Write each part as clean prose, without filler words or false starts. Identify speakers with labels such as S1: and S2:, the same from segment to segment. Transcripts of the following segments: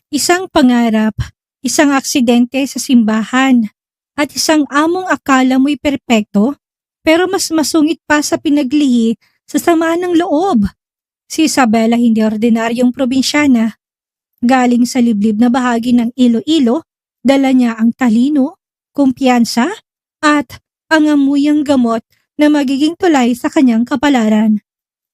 S1: Isang pangarap, isang aksidente sa simbahan, at isang among akala mo'y perpekto, pero mas masungit pa sa pinaglihi sa sama ng loob. Si Isabela hindi ordinaryong probinsyana. Galing sa liblib na bahagi ng Iloilo, dala niya ang talino, kumpiyansa, at ang amuyang gamot na magiging tulay sa kanyang kapalaran.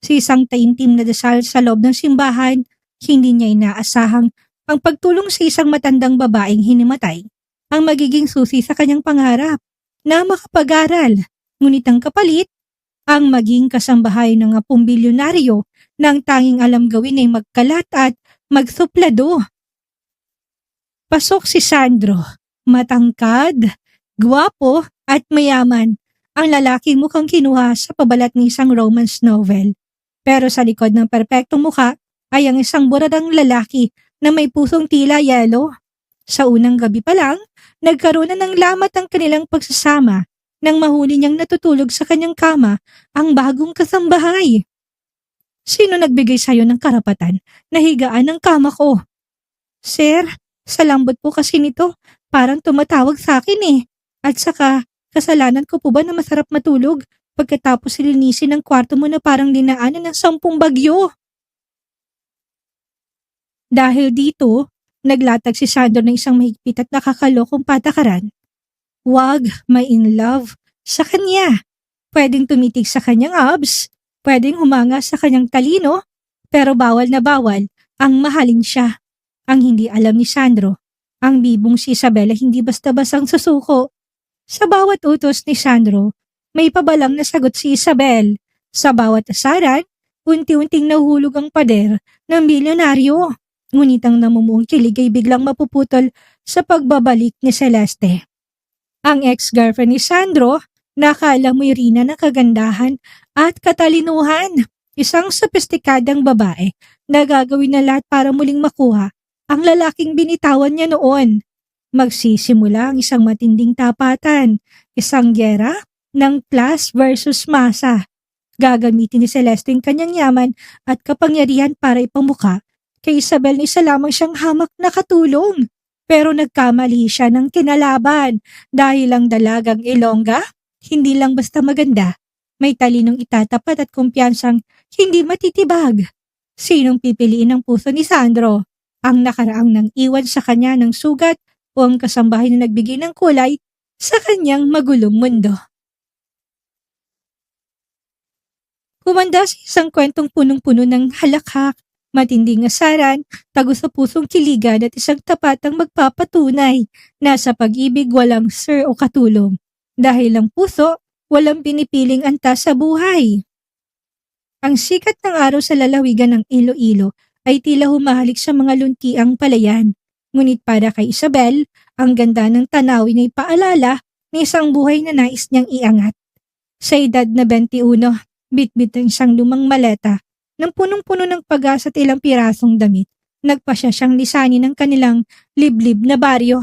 S1: Sa isang taimtim na dasal sa loob ng simbahan, hindi niya inaasahang ang pagtulong sa isang matandang babaeng hinimatay ang magiging susi sa kanyang pangarap na makapag-aral. Ngunit ang kapalit, ang maging kasambahay ng 10 bilyonaryo na ang tanging alam gawin ay magkalat at magsuplado. Pasok si Sandro, matangkad, gwapo at mayaman. Ang lalaking mukhang kinuha sa pabalat ng isang romance novel. Pero sa likod ng perpektong mukha ay ang isang buradang lalaki na may pusong tila yelo. Sa unang gabi pa lang, nagkaroon na ng lamat ang kanilang pagsasama nang mahuli niyang natutulog sa kanyang kama ang bagong kasambahay. Sino nagbigay sa'yo ng karapatan na higaan ang kama ko? Sir, sa lambot po kasi nito, parang tumatawag sa akin eh. At saka, kasalanan ko po ba na masarap matulog pagkatapos silinisin ang kwarto mo na parang linaanan ng 10 bagyo? Dahil dito, naglatag si Sandro ng isang mahigpit at nakakalokong patakaran. Huwag may in love sa kanya. Pwedeng tumitig sa kanyang abs, pwedeng humanga sa kanyang talino, pero bawal na bawal ang mahalin siya. Ang hindi alam ni Sandro, ang bibong si Isabela hindi basta-bastang susuko. Sa bawat utos ni Sandro, may pabalang na sagot si Isabel. Sa bawat asaran, unti-unting nahuhulog ang pader ng milyonaryo. Ngunit ang namumuong kilig ay biglang mapuputol sa pagbabalik ni Celeste. Ang ex-girlfriend ni Sandro, nakala mo'y rina ng kagandahan at katalinuhan. Isang sopistikadang babae na gagawin na lahat para muling makuha ang lalaking binitawan niya noon. Magsisimula ang isang matinding tapatan, isang giyera ng class versus masa. Gagamitin ni Celeste yung kanyang yaman at kapangyarihan para ipamuka kay Isabel na isa lamang siyang hamak na katulong. Pero nagkamali siya ng kinalaban dahil ang dalagang Ilongga, hindi lang basta maganda, may talinong itatapat at kumpiyansang hindi matitibag. Sinong pipiliin ng puso ni Sandro? Ang nakaraang nang iwan sa kanya ng sugat o ang kasambahay na nagbigay ng kulay sa kanyang magulong mundo? Kumanda sa isang kwentong punong-puno ng halakhak, matinding asaran, tago sa pusong kiligan at isang tapatang magpapatunay na sa pag-ibig walang sir o katulong. Dahil ang puso, walang pinipiling antas sa buhay. Ang sikat ng araw sa lalawigan ng Iloilo ay tila humahalik sa mga luntiang palayan. Ngunit para kay Isabel, ang ganda ng tanawin ay paalala ng isang buhay na nais niyang iangat. Sa edad na 21, bitbit ang isang lumang maleta ng punong-puno ng pag-asa at ilang pirasong damit. Nagpasya siyang lisanin ng kanilang liblib na baryo.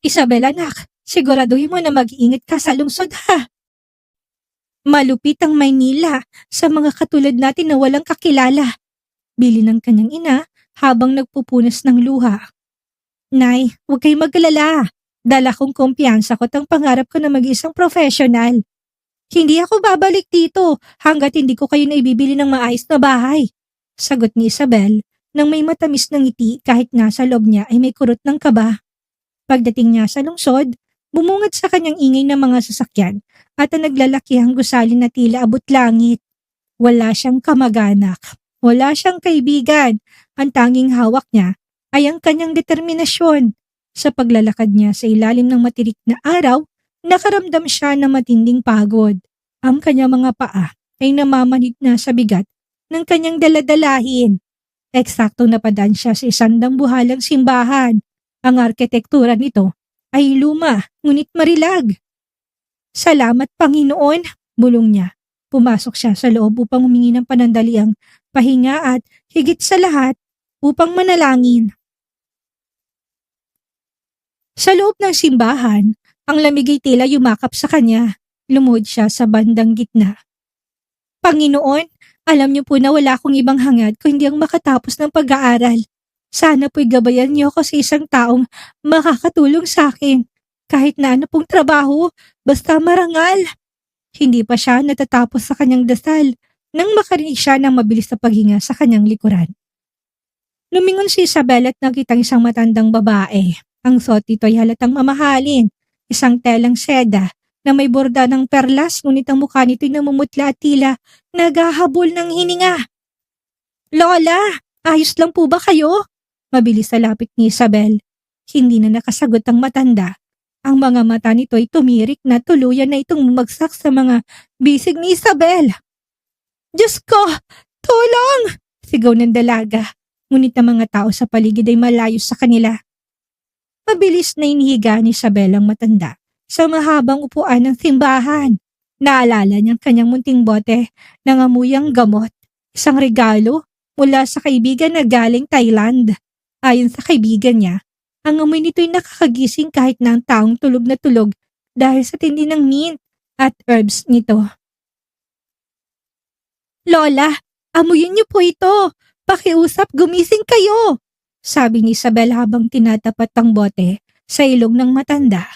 S1: Isabel anak, siguraduhin mo na mag-iingat ka sa lungsod ha. Malupit ang Maynila sa mga katulad natin na walang kakilala. Bili ng kanyang ina habang nagpupunas ng luha. Nay, huwag kayong mag-alala. Dala kong kumpiyansa ko at ang pangarap ko na mag-isang professional. Hindi ako babalik dito hanggat hindi ko kayo naibibili ng maayos na bahay. Sagot ni Isabel nang may matamis ng ngiti kahit nga sa loob niya ay may kurot ng kaba. Pagdating niya sa lungsod, bumungad sa kanyang ingay ng mga sasakyan at ang naglalakihang gusali na tila abot langit. Wala siyang kamag-anak, wala siyang kaibigan. Ang tanging hawak niya ay ang kanyang determinasyon. Sa paglalakad niya sa ilalim ng matirik na araw, nakaramdam siya ng matinding pagod. Ang kanyang mga paa ay namamanhid na sa bigat ng kanyang daladalahin. Eksaktong napadaan siya sa isang dambuhalang simbahan. Ang arkitektura nito ay luma, ngunit marilag. Salamat Panginoon, bulong niya. Pumasok siya sa loob upang humingi ng panandaliang pahinga at higit sa lahat upang manalangin. Sa loob ng simbahan, ang lamig ay tila yumakap sa kanya. Lumuhod siya sa bandang gitna. Panginoon, alam niyo po na wala akong ibang hangad kung hindi ang makatapos ng pag-aaral. Sana po'y gabayan niyo ako sa isang taong makakatulong sa akin. Kahit na ano pong trabaho, basta marangal. Hindi pa siya natatapos sa kanyang dasal nang makarinig siya ng mabilis na paghinga sa kanyang likuran. Lumingon si Isabel at nakita ang isang matandang babae. Ang suot nito ay halatang mamahalin. Isang telang seda na may borda ng perlas, ngunit ang mukha nito'y namumutla at tila naghahabol ng hininga. Lola, ayos lang po ba kayo? Mabilis na lapit ni Isabel. Hindi na nakasagot ang matanda. Ang mga mata nito ay tumirik na tuluyan na itong bumagsak sa mga bisig ni Isabel. Diyos ko! Tulong! Sigaw ng dalaga. Ngunit ang mga tao sa paligid ay malayo sa kanila. Mabilis na inihiga ni Isabel ang matanda sa mahabang upuan ng simbahan. Naalala niyang kanyang munting bote ng amuyang gamot. Isang regalo mula sa kaibigan na galing Thailand. Ayon sa kaibigan niya, ang amoy nito'y nakakagising kahit na ang taong tulog na tulog dahil sa tindi ng mint at herbs nito. Lola, amuyin niyo po ito. Pakiusap, gumising kayo, sabi ni Isabel habang tinatapat ang bote sa ilong ng matanda.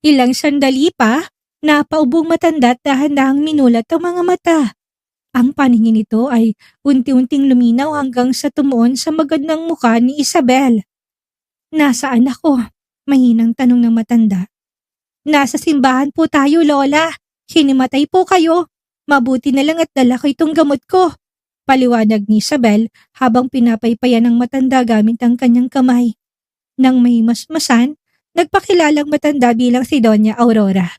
S1: Ilang sandali pa, napaubong matanda at dahan-dahang minulat ang mga mata. Ang paningin nito ay unti-unting luminaw hanggang sa tumuon sa magandang mukha ni Isabel. Nasaan ako? Mahinang tanong ng matanda. Nasa simbahan po tayo, Lola. Hinimatay po kayo. Mabuti na lang at dala ko itong gamot ko. Paliwanag ni Isabel habang pinapaypayan ng matanda gamit ang kanyang kamay. Nang may masmasan, nagpakilalang matanda bilang si Doña Aurora.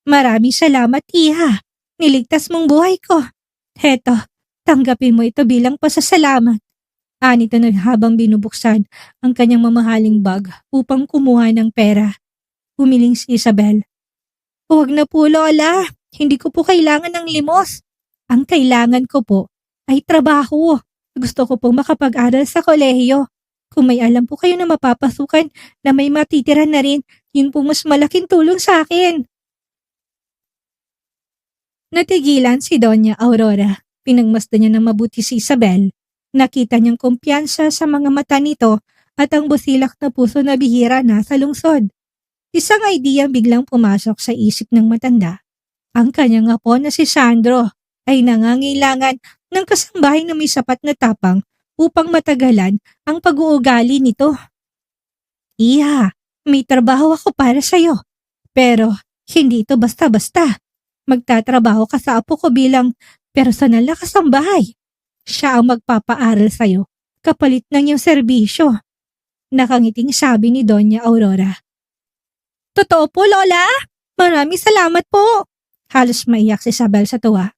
S1: Maraming salamat, Iha. Niligtas mong buhay ko. Heto, tanggapin mo ito bilang pasasalamat. Anito na habang binubuksan ang kanyang mamahaling bag upang kumuha ng pera. Humiling si Isabel. Huwag na po, Lola. Hindi ko po kailangan ng limos. Ang kailangan ko po ay trabaho. Gusto ko pong makapag-aral sa kolehiyo. Kung may alam po kayo na mapapasukan na may matitira na rin, yun po mas malaking tulong sa akin. Natigilan si Doña Aurora. Pinagmasdan niya ng mabuti si Isabel. Nakita niyang kumpiyansa sa mga mata nito at ang busilak na puso na bihira na sa lungsod. Isang idea biglang pumasok sa isip ng matanda. Ang kanyang apo na si Sandro ay nangangailangan ng kasambahay na may sapat na tapang upang matagalan ang pag-uugali nito. Iha, may trabaho ako para sa'yo. Pero hindi ito basta-basta. Magtatrabaho ka sa apo ko bilang personal na kasambahay. Siya ang magpapaaral sa'yo kapalit ng iyong serbisyo. Nakangiting sabi ni Doña Aurora. Totoo po, Lola. Maraming salamat po. Halos maiyak si Isabel sa tuwa.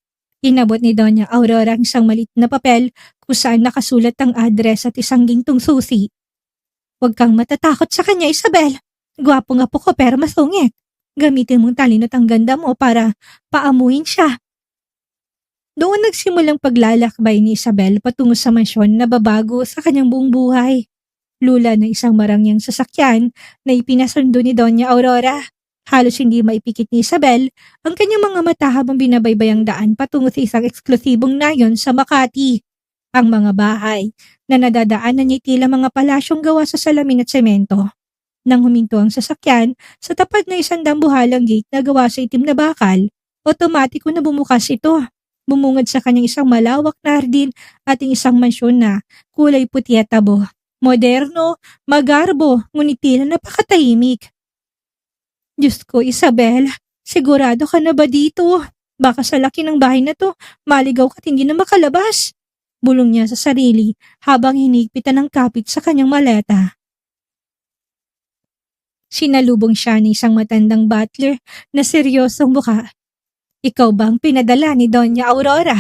S1: Inabot ni Doña Aurora ang isang maliit na papel kung saan nakasulat ang address at isang gintong susi. Huwag kang matatakot sa kanya, Isabel. Gwapo nga po ko pero masungit. Gamitin mong talino at ang ganda mo para paamuin siya. Doon nagsimulang paglalakbay ni Isabel patungo sa mansyon na babago sa kanyang buong buhay. Lula ng isang marangyang sasakyan na ipinasundo ni Doña Aurora. Halos hindi maipikit ni Isabel ang kanyang mga mata habang binabaybay ang daan patungo sa isang eksklusibong nayon sa Makati. Ang mga bahay na nadadaanan niya tila mga palasyong gawa sa salamin at semento. Nang huminto ang sasakyan sa tapat na isang dambuhalang gate na gawa sa itim na bakal, otomatiko na bumukas ito. Bumungad sa kanyang isang malawak na hardin at isang mansyon na kulay puti at tabo. Moderno, magarbo, ngunit tila napakatahimik. Diyos ko, Isabel, sigurado ka na ba dito? Baka sa laki ng bahay na to, maligaw ka't hindi na makalabas. Bulong niya sa sarili habang hinigpitan ng kapit sa kanyang maleta. Sinalubong siya ni isang matandang butler na seryosong mukha. Ikaw bang pinadala ni Doña Aurora?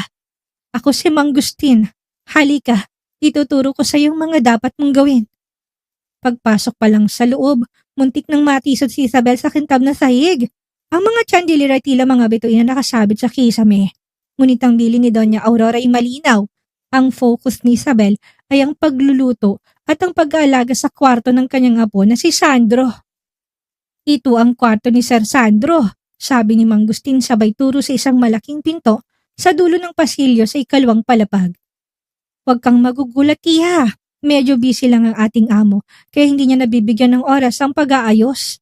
S1: Ako si Mang Gustin. Halika, ituturo ko sa iyong mga dapat mong gawin. Pagpasok pa lang sa loob, muntik nang matisod si Isabel sa kintab na sahig. Ang mga chandelier ay tila mga bituin na nakasabit sa kisame. Ngunit ang bili ni Doña Aurora ay malinaw. Ang focus ni Isabel ay ang pagluluto at ang pag-aalaga sa kwarto ng kanyang apo na si Sandro. Ito ang kwarto ni Sir Sandro, sabi ni Mang Gustin sabay turo sa isang malaking pinto sa dulo ng pasilyo sa ikalawang palapag. Huwag kang magugulat, Iha. Medyo busy lang ang ating amo kaya hindi niya nabibigyan ng oras ang pag-aayos.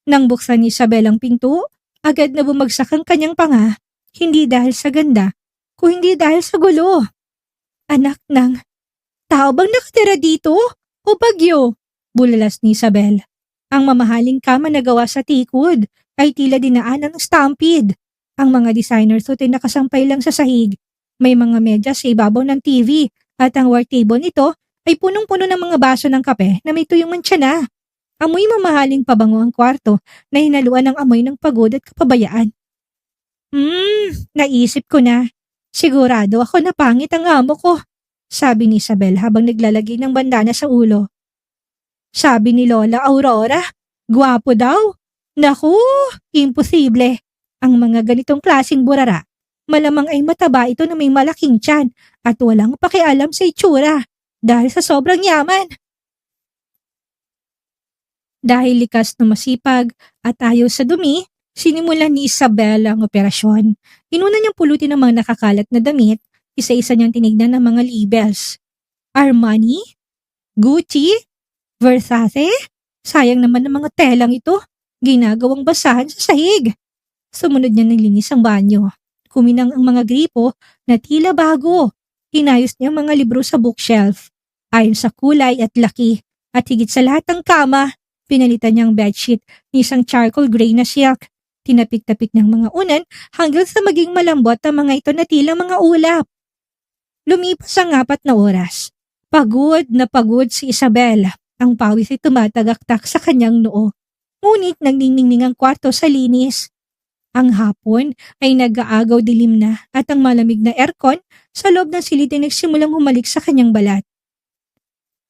S1: Nang buksan ni Isabel ang pinto, agad na bumagsak ang kanyang panga. Hindi dahil sa ganda, kung hindi dahil sa gulo. Anak ng, tao bang nakatira dito? O bagyo? Bulalas ni Isabel. Ang mamahaling kama na gawa sa tikod ay tila dinaanan ng stampede. Ang mga designer suit ay nakasampay lang sa sahig. May mga medyas sa ibabaw ng TV at ang work table nito ay punong-puno ng mga baso ng kape na may tuyong mantsa na. Amoy mamahaling pabango ang kwarto na hinaluan ng amoy ng pagod at kapabayaan. Naisip ko na. Sigurado ako na pangit ang amo ko, sabi ni Isabel habang naglalagay ng bandana sa ulo. Sabi ni Lola Aurora, gwapo daw. Naku, imposible. Ang mga ganitong klaseng burara, malamang ay mataba ito na may malaking tiyan at walang pakialam sa itsura dahil sa sobrang yaman. Dahil likas na masipag at ayaw sa dumi, sinimulan ni Isabel ang operasyon. Inuna niyang pulutin ang mga nakakalat na damit, isa-isa niyang tinignan ang mga labels. Armani? Gucci? Versace? Sayang naman ang mga telang ito. Ginagawang basahan sa sahig. Sumunod niya nilinis ang banyo. Kuminang ang mga gripo na tila bago. Inayos niya ang mga libro sa bookshelf. Ayon sa kulay at laki. At higit sa lahat ang kama, pinalitan niya ang bedsheet ni isang charcoal gray na silk. Tinapik-tapik niyang mga unan hanggang sa maging malambot ang mga ito na tila mga ulap. Lumipas ang 4 na oras. Pagod na pagod si Isabel. Ang pawis ay tumatagaktak sa kanyang noo. Ngunit nagniningning ang kwarto sa linis. Ang hapon ay nag-aagaw dilim na at ang malamig na aircon sa loob ng silid ay nagsimulang humalik sa kanyang balat.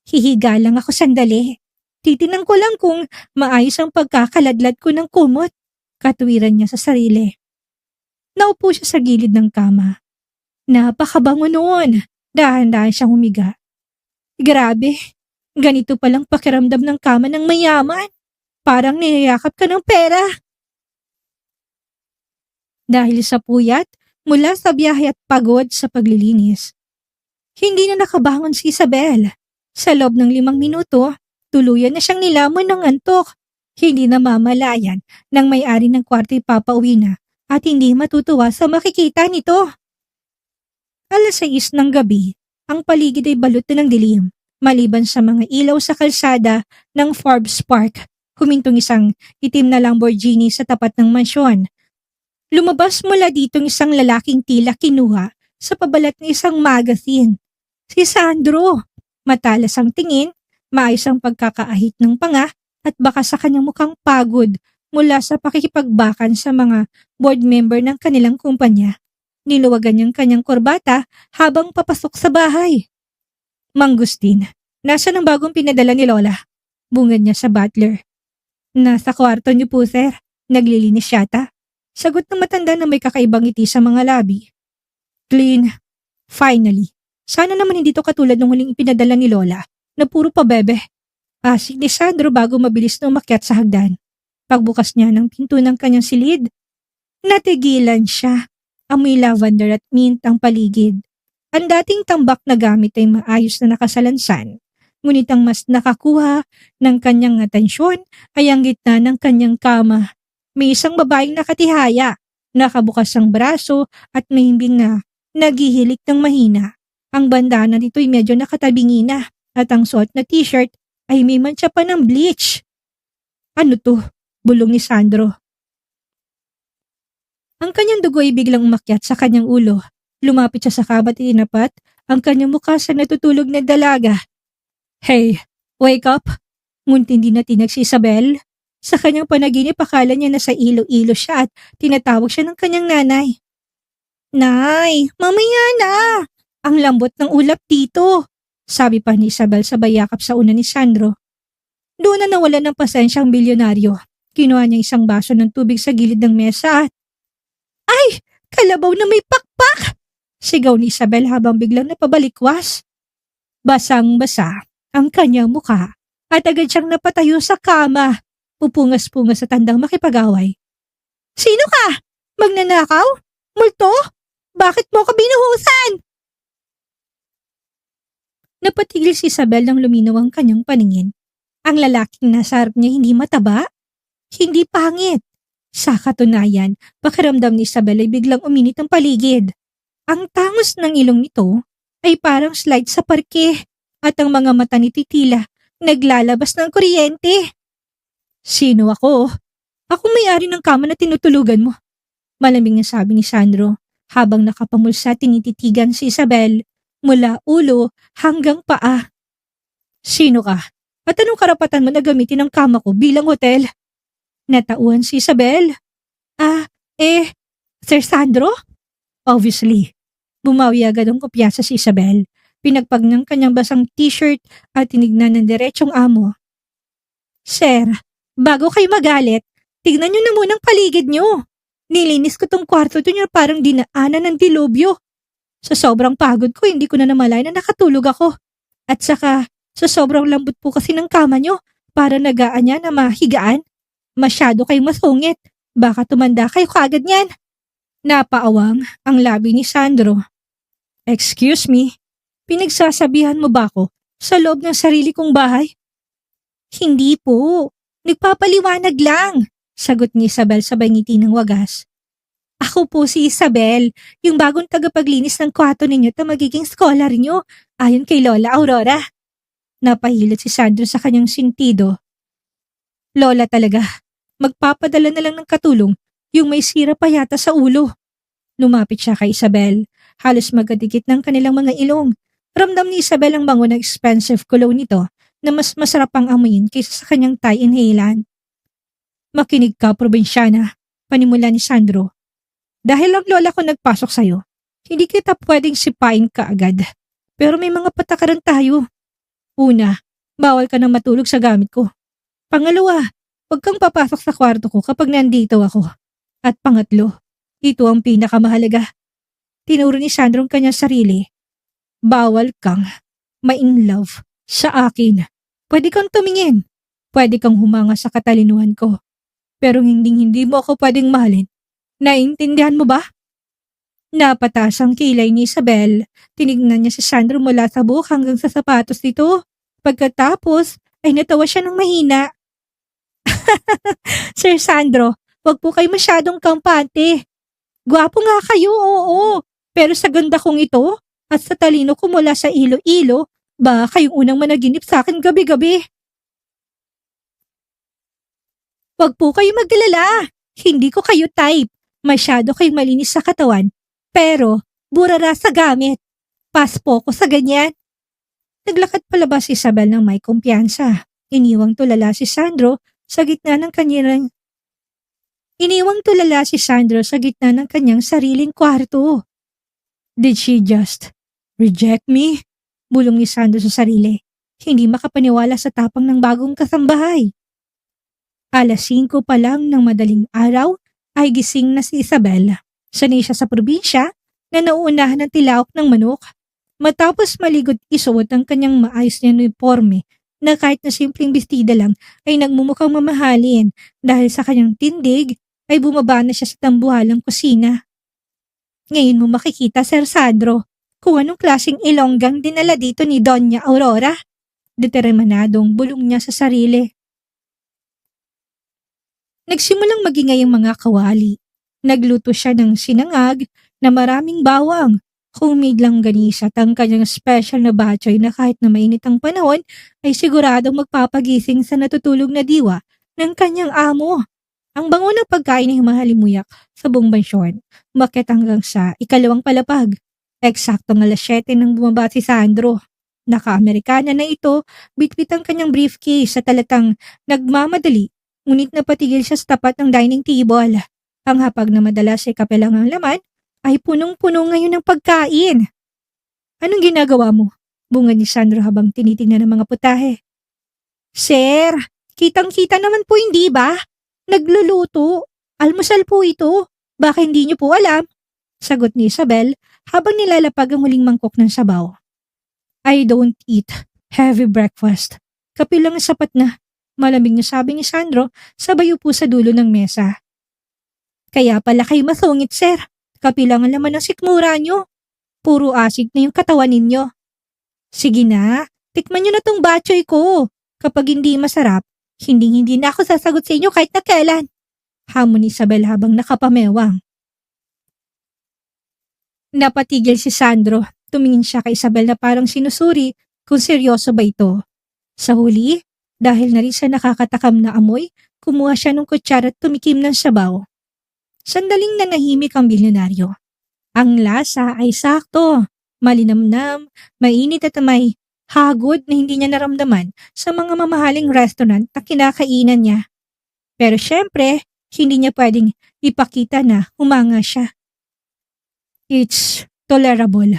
S1: Hihiga lang ako sandali. Titinan ko lang kung maayos ang pagkakaladlad ko ng kumot. Katuwiran niya sa sarili. Naupo siya sa gilid ng kama. Napakabango noon. Dahan-dahan siyang humiga. Grabe, ganito palang pakiramdam ng kama ng mayaman. Parang niyayakap ka ng pera. Dahil sa puyat, mula sa biyahe at pagod sa paglilinis. Hindi na nakabangon si Isabel. Sa loob ng 5 minuto, tuluyan na siyang nilamon ng antok. Hindi na mamalayan ng may-ari ng kwarto ipapauwi na at hindi matutuwa sa makikita nito. 6:00 ng gabi, ang paligid ay balot na ng dilim. Maliban sa mga ilaw sa kalsada ng Forbes Park, humintong isang itim na Lamborghini sa tapat ng mansyon. Lumabas mula ditong isang lalaking tila kinuha sa pabalat ng isang magazine. Si Sandro. Matalas ang tingin, maayos ang pagkakaahit ng panga at baka sa kanyang mukhang pagod mula sa pakikipagbakan sa mga board member ng kanilang kumpanya. Niluwagan niyang kanyang korbata habang papasok sa bahay. Mangustin, nasaan ang bagong pinadala ni Lola? Bungad niya sa butler. Nasa kwarto niyo po, sir. Naglilinis yata. Sagot ng matanda na may kakaibang ngiti sa mga labi. Clean. Finally. Sana naman hindi to katulad ng huling ipinadala ni Lola na puro pabebe. Asik ni Sandro bago mabilis na umakyat sa hagdan. Pagbukas niya ng pinto ng kanyang silid, natigilan siya. Amoy lavender at mint ang paligid. Ang dating tambak na gamit ay maayos na nakasalansan. Ngunit ang mas nakakuha ng kanyang atensyon ay ang gitna ng kanyang kama. May isang babaeng nakatihaya, nakabukas ang braso at mahimbing na naghihilik ng mahina. Ang bandana nito ay medyo nakatabingi na at ang suot na t-shirt ay may mantsa pa ng bleach. Ano to? Bulong ni Sandro. Ang kanyang dugo ay biglang umakyat sa kanyang ulo. Lumapit siya sa kama at tinapat ang kanyang mukha sa natutulog na dalaga. Hey, wake up! Ngunit hindi na tinag si Isabel. Sa kanyang panaginip akala niya na sa ilo-ilo siya at tinatawag siya ng kanyang nanay. Nay, mamaya na! Ang lambot ng ulap dito! Sabi pa ni Isabel sabay yakap sa una ni Sandro. Doon na nawala ng pasensya ang bilyonaryo. Kinuha niya isang baso ng tubig sa gilid ng mesa at ay! Kalabaw na may pakpak! Sigaw ni Isabel habang biglang napabalikwas. Basang-basa ang kanyang mukha at agad siyang napatayo sa kama. Pupungas-pungas sa tandang makipag-away. Sino ka? Magnanakaw? Multo? Bakit mo ka binuhusan? Napatigil si Isabel nang luminaw ang kanyang paningin. Ang lalaking nasa harap niya hindi mataba, hindi pangit. Sa katunayan, pakiramdam ni Isabel ay biglang uminit ang paligid. Ang tangos ng ilong nito ay parang slide sa parke at ang mga mata ni titila naglalabas ng kuryente. Sino ako? Ako may-ari ng kama na tinutulugan mo. Malamig na sabi ni Sandro habang nakapamulsa tinititigan si Isabel mula ulo hanggang paa. Sino ka? At anong karapatan mo na gamitin ang kama ko bilang hotel? Natauhan si Isabel. Ah, Sir Sandro? Obviously. Bumawi agad ang kumpiyansa si Isabel. Pinagpag ng kanyang basang t-shirt at tinignan ng diretsong amo. Sir, bago kayo magalit, tignan nyo na munang paligid nyo. Nilinis ko tong kwarto to nyo parang dinaanan ng dilubyo. Sa sobrang pagod ko, hindi ko na namalay na nakatulog ako. At saka, sa sobrang lambot po kasi ng kama nyo, para nagaan niya na mahigaan. Masyado kayong masungit. Baka tumanda kayo kagad niyan. Napaawang ang labi ni Sandro. Excuse me, pinagsasabihan mo ba ako sa loob ng sarili kong bahay? Hindi po, nagpapaliwanag lang, sagot ni Isabel sabay ngiti ng wagas. Ako po si Isabel, yung bagong tagapaglinis ng kwarto ninyo at magiging scholar nyo, ayon kay Lola Aurora. Napahilot si Sandro sa kanyang sintido. Lola talaga, magpapadala na lang ng katulong, yung may sira pa yata sa ulo. Lumapit siya kay Isabel, halos magkadikit ng kanilang mga ilong. Ramdam ni Isabel ang bango ng expensive cologne nito na mas masarap ang amuyin kaysa sa kanyang Thai inhalant. Makinig ka, probinsyana, panimula ni Sandro. Dahil ang lola ko nagpasok sa'yo, hindi kita pwedeng sipain ka agad. Pero may mga patakaran tayo. Una, bawal ka nang matulog sa gamit ko. Pangalawa, huwag kang papasok sa kwarto ko kapag nandito ako. At pangatlo, ito ang pinakamahalaga. Tinuro ni Sandro ang kanyang sarili. Bawal kang ma-in-love sa akin. Pwede kang tumingin. Pwede kang humanga sa katalinuhan ko. Pero hindi mo ako pwedeng mahalin. Naintindihan mo ba? Napataas ang kilay ni Isabel. Tinignan niya si Sandro mula sa buhok hanggang sa sapatos nito. Pagkatapos ay natawa siya ng mahina. Sir Sandro, wag po kayo masyadong kampante. Gwapo nga kayo, oo. Pero sa ganda kong ito at sa talino ko mula sa ilo-ilo, ba kayong unang managinip sa akin gabi-gabi? Wag po kayo magdalala. Hindi ko kayo type. Masyado kayong malinis sa katawan. Pero, burara sa gamit. Pas po ko sa ganyan. Naglakad palabas si Isabel ng may kumpiyansa. Iniwang tulala si Sandro sa gitna ng kanyang sariling kwarto. Did she just reject me? Bulong ni Sandro sa sarili. Hindi makapaniwala sa tapang ng bagong kasambahay. 5:00 pa lang ng madaling araw ay gising na si Isabel. Sanay siya sa probinsya na nauunahan ng tilaok ng manok. Matapos maligod isuot ang kanyang maayos na uniforme na kahit na simpleng bestida lang ay nagmumukhang mamahalin dahil sa kanyang tindig ay bumaba na siya sa tambuhalang kusina. Ngayon mo makikita, Sir Sandro, kung anong klaseng ilonggang dinala dito ni Doña Aurora. Determinadong bulong niya sa sarili. Nagsimulang magingay ang mga kawali. Nagluto siya ng sinangag na maraming bawang, homemade langganisa at ang kanyang special na batchoy na kahit na mainit ang panahon ay siguradong magpapagising sa natutulog na diwa ng kanyang amo. Ang bango ng pagkain ay humahalimuyak sa buong bansyon, umakyat hanggang sa ikalawang palapag. Eksaktong 7:00 nang bumaba si Sandro. Naka-Amerikana na ito, bitbit ang kanyang briefcase sa talatang nagmamadali. Ngunit napatigil siya sa tapat ng dining table. Ang hapag na madalas ay kapelang ang laman ay punong-puno ngayon ng pagkain. Anong ginagawa mo? Bunga ni Sandro habang tinitingnan ang mga putahe. Sir, kitang-kita naman po hindi ba? Nagluluto. Almusal po ito. Baka hindi niyo po alam. Sagot ni Isabel habang nilalapag ang huling mangkok ng sabaw. I don't eat heavy breakfast. Kape lang sapat na. Malamig na sabi ni Sandro sabay upo sa dulo ng mesa. Kaya pala kayo masungit, sir. Kape lang ang laman ng sikmura nyo. Puro asig na yung katawan ninyo. Sige na, tikman niyo na tong batchoy ko. Kapag hindi masarap, hindi na ako sasagot sa inyo kahit na kailan. Hamon ni Isabel habang nakapamewang. Napatigil si Sandro. Tumingin siya kay Isabel na parang sinusuri kung seryoso ba ito. Sa huli, dahil na rin sa nakakatakam na amoy, kumuha siya ng kutsara at tumikim ng sabaw. Sandaling nanahimik ang bilyonaryo. Ang lasa ay sakto, malinamnam, mainit at may hagod na hindi niya naramdaman sa mga mamahaling restaurant na kinakainan niya. Pero syempre, hindi niya pwedeng ipakita na humanga siya. It's tolerable.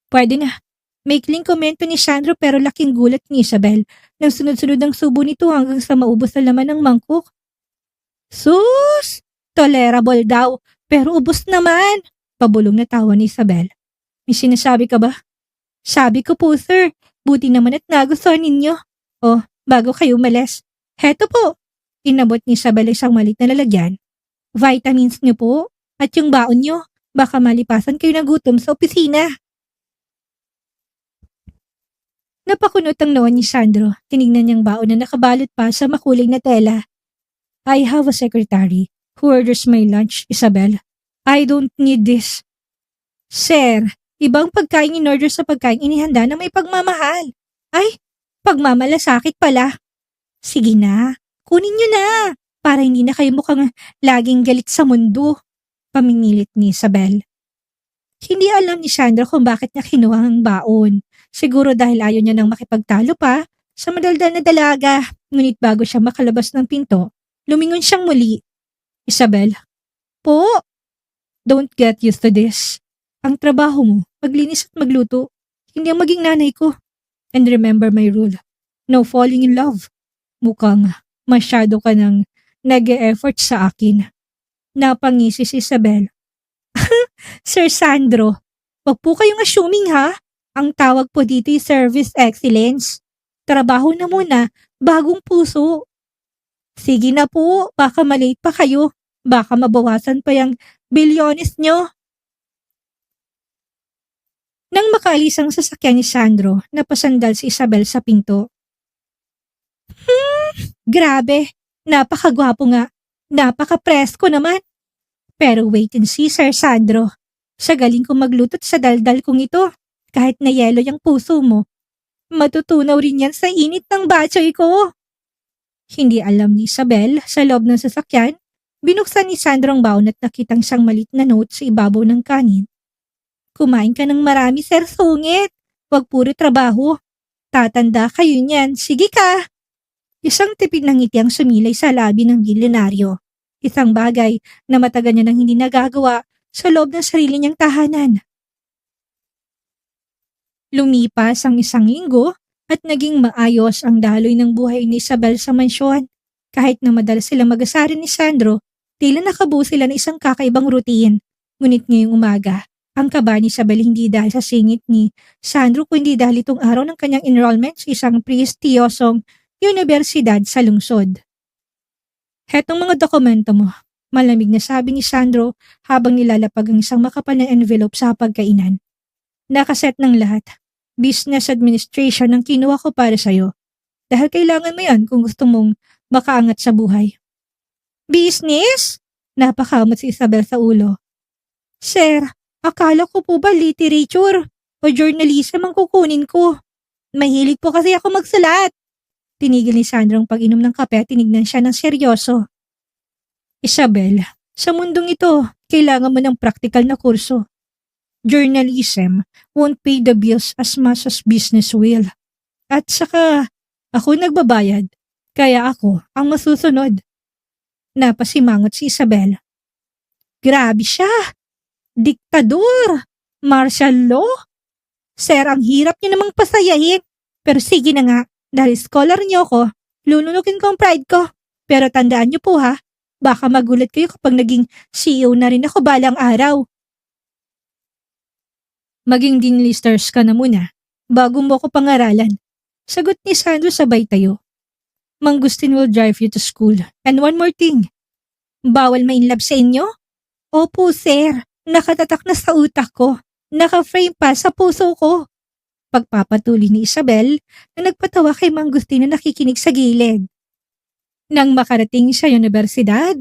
S1: Pwede na. Maikling komento ni Sandro pero laking gulat ni Isabel nang sunod-sunod ang subo nito hanggang sa maubos na laman ng mangkok. Sus! Tolerable daw, pero ubos naman. Pabulong na tawa ni Isabel. May sinasabi ka ba? Sabi ko po, sir. Buti naman at nagustuhan ninyo. Oh, bago kayo umalis. Heto po. Inabot ni Isabel isang malit na lalagyan. Vitamins niyo po at yung baon niyo. Baka malipasan kayo ng gutom sa opisina. Napakunot ang noon ni Sandro. Tinignan niyang baon na nakabalot pa sa makulay na tela. I have a secretary who orders my lunch, Isabel. I don't need this. Sir, ibang pagkain in-order sa pagkain inihanda na may pagmamahal. Ay, pagmamalasakit pala. Sige na, kunin niyo na para hindi na kayo mukhang laging galit sa mundo. Pamimilit ni Isabel. Hindi alam ni Sandro kung bakit niya kinuha ang baon. Siguro dahil ayaw niya nang makipagtalo pa sa madaldal na dalaga. Ngunit bago siya makalabas ng pinto, lumingon siyang muli. Isabel, po, don't get used to this. Ang trabaho mo, maglinis at magluto. Hindi ang maging nanay ko. And remember my rule, no falling in love. Mukhang masyado ka nang nag-e-effort sa akin. Napangisi si Isabel. Sir Sandro, wag po kayong assuming ha. Ang tawag po dito ay service excellence. Trabaho na muna, bagong puso. Sige na po, baka malate pa kayo. Baka mabawasan pa yung bilyones nyo. Nang makaalis ang sasakyan ni Sandro, napasandal si Isabel sa pinto. Grabe, napakagwapo nga. Napaka-presko naman. Pero wait and see, Sir Sandro. Sa galing kong maglutot sa daldal kong ito, kahit na yelo yung puso mo, matutunaw rin yan sa init ng batchoy ko. Hindi alam ni Isabel, sa loob ng sasakyan, binuksan ni Sandro ang baon at nakitang siyang malit na note sa ibabaw ng kanin. Kumain ka ng marami, Sir Sungit. Huwag puro trabaho. Tatanda kayo niyan. Sige ka. Isang tipid ng ngiti ang sumilay sa labi ng bilyonaryo. Isang bagay na matagal niya nang hindi nagagawa sa loob ng sarili niyang tahanan. Lumipas ang isang linggo at naging maayos ang daloy ng buhay ni Isabel sa mansyon. Kahit na madalas silang mag-asaran ni Sandro, tila nakabuo sila ng isang kakaibang routine. Ngunit ngayong umaga, ang kaba ni Isabel hindi dahil sa singit ni Sandro kundi dahil itong araw ng kanyang enrollment sa isang prestiyosong universidad sa lungsod. Hetong mga dokumento mo, malamig na sabi ni Sandro habang nilalapag ang isang makapal na envelope sa pagkainan. Nakaset ng lahat. Business administration ang kinuha ko para sa'yo. Dahil kailangan mo yan kung gusto mong makaangat sa buhay. Business? Napakamot si Isabel sa ulo. Sir, akala ko po ba literature o journalism ang kukunin ko? Mahilig po kasi ako magsulat. Tinigil ni Sandro ang pag-inom ng kape at tinignan siya ng seryoso. Isabel, sa mundong ito, kailangan mo ng practical na kurso. Journalism won't pay the bills as much as business will. At saka, ako nagbabayad, kaya ako ang masusunod. Napasimangot si Isabel. Grabe siya! Diktador! Martial law! Sir, ang hirap niyo namang pasayahin. Pero sige na nga. Dahil scholar niyo ako, lulunukin ko ang pride ko. Pero tandaan niyo po ha, baka magulat kayo kapag naging CEO na rin ako balang araw. Maging dean listers ka na muna, bago mo ko pangaralan. Sagot ni Sandro sabay tayo. Mang Gustin will drive you to school. And one more thing, bawal ma-inlove sa inyo? Opo sir, nakatatak na sa utak ko. Naka-frame pa sa puso ko. Pagpapatuloy ni Isabel na nagpatawa kay Mang Agustin na nakikinig sa gilid. Nang makarating sa universidad,